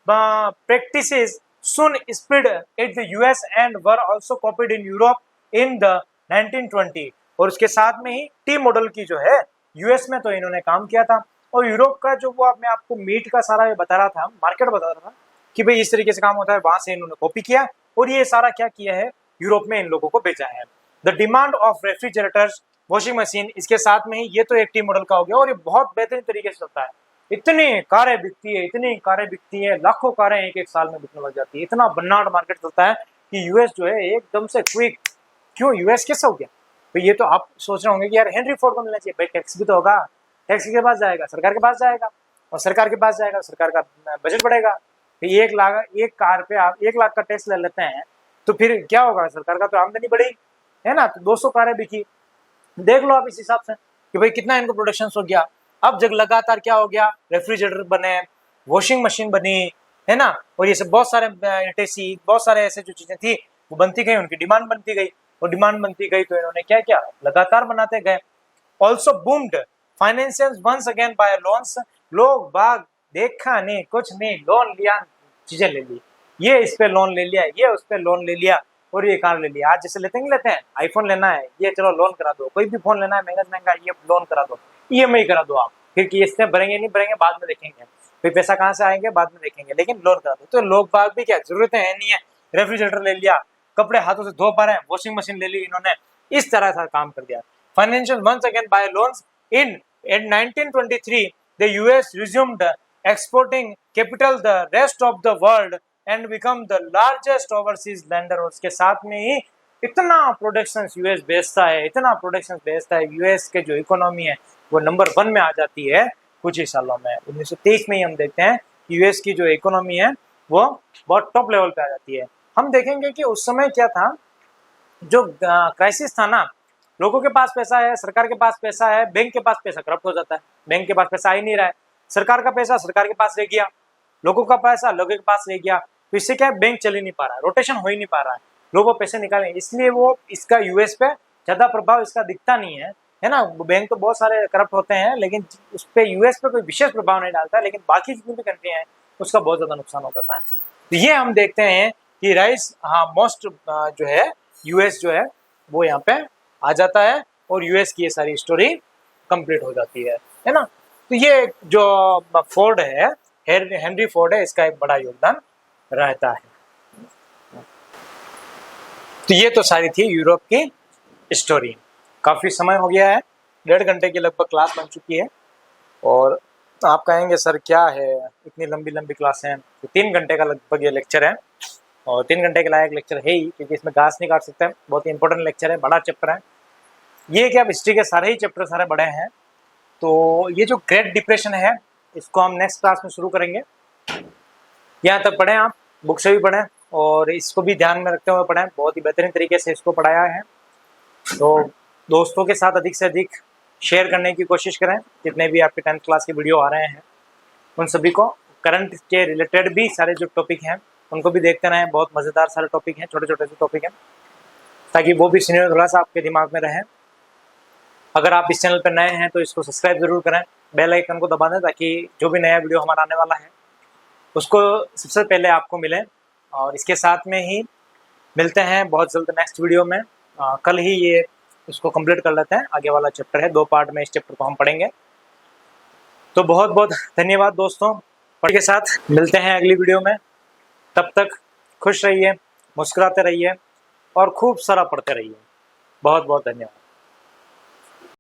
[SPEAKER 1] practices soon spread at the US and were also copied in Europe in the 1920। और उसके साथ में ही टी मॉडल की जो है यूएस में तो इन्होंने काम किया था, और यूरोप का जो वो मैं आपको मीट का सारा ये बता रहा था, मार्केट बता रहा था कि भाई इस तरीके से काम होता है, वहां से इन्होंने कॉपी किया और ये सारा क्या किया है, यूरोप में इन लोगों को बेचा है। The demand of refrigerators, washing machine, इसके साथ में ही ये तो एक टी मॉडल का हो गया और ये बहुत बेहतरीन तरीके से चलता है। इतनी कारें बिकती है, इतनी कारें बिकती है, लाखों कारें एक एक साल में बिकने लग जाती है, इतना भन्नाट मार्केट चलता है कि यूएस जो है एकदम से क्विक। क्यों यूएस कैसे हो गया भाई, ये तो आप सोच रहे होंगे कि यार हेनरी फोर्ड को मिलना चाहिए, भाई टैक्स भी तो होगा, टैक्स के पास जाएगा, सरकार के पास जाएगा, और सरकार के पास जाएगा, सरकार का बजट बढ़ेगा। फिर 1 लाख, एक कार पे आप 1 लाख का टैक्स ले लेते हैं तो फिर क्या होगा, सरकार का तो आमदनी बढ़ेगी, है ना। तो 200 कारें बिकी, देख लो आप इस हिसाब से कि भाई कितना इनको प्रोडक्शन हो गया। अब जब लगातार क्या हो गया, रेफ्रिजरेटर बने, वॉशिंग मशीन बनी, है ना, और ये सब बहुत सारे एटेसी, बहुत सारे ऐसे जो चीजें थी वो बनती गई, उनकी डिमांड बनती गई, और डिमांड बनती गई तो इन्होंने क्या किया, लगातार बनाते गए। Also boomed financial once again by loans, लोग बाग देखा नहीं कुछ नहीं, लोन लिया, चीजें ले ली, ये इस पे लोन ले लिया, ये उस पे लोन ले लिया, और ये कार ले लिया। आज जैसे लेते हैं आईफोन लेना है, ये चलो लोन करा दो, कोई भी फोन लेना है महंगा से महंगा, ये लोन करा दो, ईएमआई करा दो आप, फिर किस्तें भरेंगे नहीं भरेंगे बाद में देखेंगे, फिर पैसा कहाँ से आएंगे बाद में देखेंगे, लेकिन लोन करा दो। तो लोग बाग भी क्या जरूरत है नहीं है, रेफ्रिजरेटर ले लिया, कपड़े हाथों से धो पा रहे हैं, वॉशिंग मशीन ले ली इन्होंने, इस तरह का काम कर दिया। Financial once again by loans in 1923 the US resumed exporting capital the rest of the world and become the largest overseas lender। और उसके साथ में ही इतना प्रोडक्शन यूएस बेचता है, इतना प्रोडक्शन बेचता है, यूएस के जो इकोनॉमी है वो नंबर 1 में आ जाती है कुछ ही सालों में। 1923 में ही हम देखते हैं कि यूएस की जो इकोनॉमी है वो बहुत टॉप लेवल पे आ जाती है। हम देखेंगे कि उस समय क्या था, जो क्राइसिस था ना, लोगों के पास पैसा है, सरकार के पास पैसा है, बैंक के पास पैसा करप्ट हो जाता है, बैंक के पास पैसा आ ही नहीं रहा है, सरकार का पैसा सरकार के पास रह गया, लोगों का पैसा लोगों के पास रह गया, तो इससे क्या है, बैंक चल ही नहीं पा रहा है, रोटेशन हो ही नहीं पा रहा है, लोगों पैसे निकाले, इसलिए वो इसका यूएस पे ज्यादा प्रभाव इसका दिखता नहीं है ना। बैंक तो बहुत सारे करप्ट होते हैं लेकिन उस पर यूएस पे कोई विशेष प्रभाव नहीं डालता, लेकिन बाकी जितनी भी कंट्री हैं उसका बहुत ज्यादा नुकसान हो जाता है। तो ये हम देखते हैं कि राइस, हाँ, मोस्ट जो है यूएस जो है वो यहाँ पे आ जाता है और यूएस की ये सारी स्टोरी कंप्लीट हो जाती है ना। तो ये जो फोर्ड है, हेनरी फोर्ड है, इसका एक बड़ा योगदान रहता है। तो ये तो सारी थी यूरोप की स्टोरी। काफी समय हो गया है, 1.5 घंटे की लगभग क्लास बन चुकी है, और आप कहेंगे सर क्या है इतनी लंबी लंबी क्लास है, तो 3 घंटे का लगभग ये लेक्चर है, और 3 घंटे के लायक लेक्चर है ही, क्योंकि इसमें घास नहीं काट सकते, बहुत ही इंपॉर्टेंट लेक्चर है, बड़ा चैप्टर है ये। क्या हिस्ट्री के सारे ही चैप्टर सारे बड़े हैं। तो ये जो ग्रेट डिप्रेशन है इसको हम नेक्स्ट क्लास में शुरू करेंगे। यहाँ तक पढ़ें, आप बुक से भी पढ़ें और इसको भी ध्यान में रखते हुए पढ़ें, बहुत ही बेहतरीन तरीके से इसको पढ़ाया है। तो दोस्तों के साथ अधिक से अधिक शेयर करने की कोशिश करें, जितने भी आपके 10th क्लास के वीडियो आ रहे हैं उन सभी को, करंट के रिलेटेड भी सारे जो टॉपिक हैं उनको भी देखते रहें, बहुत मज़ेदार सारे टॉपिक हैं, छोटे छोटे से टॉपिक हैं, ताकि वो भी सीनियर थोड़ा सा आपके दिमाग में रहें। अगर आप इस चैनल पर नए हैं तो इसको सब्सक्राइब जरूर करें, बेल आइकन को दबा दें, ताकि जो भी नया वीडियो हमारा आने वाला है उसको सबसे पहले आपको मिले। और इसके साथ में ही मिलते हैं बहुत जल्द नेक्स्ट वीडियो में। कल ही ये इसको कंप्लीट कर लेते हैं, आगे वाला चैप्टर है, 2 पार्ट में इस चैप्टर को हम पढ़ेंगे। तो बहुत बहुत धन्यवाद दोस्तों, पढ़ के साथ मिलते हैं अगली वीडियो में। तब तक खुश रहिए, मुस्कुराते रहिए और खूब सारा पढ़ते रहिए। बहुत बहुत धन्यवाद।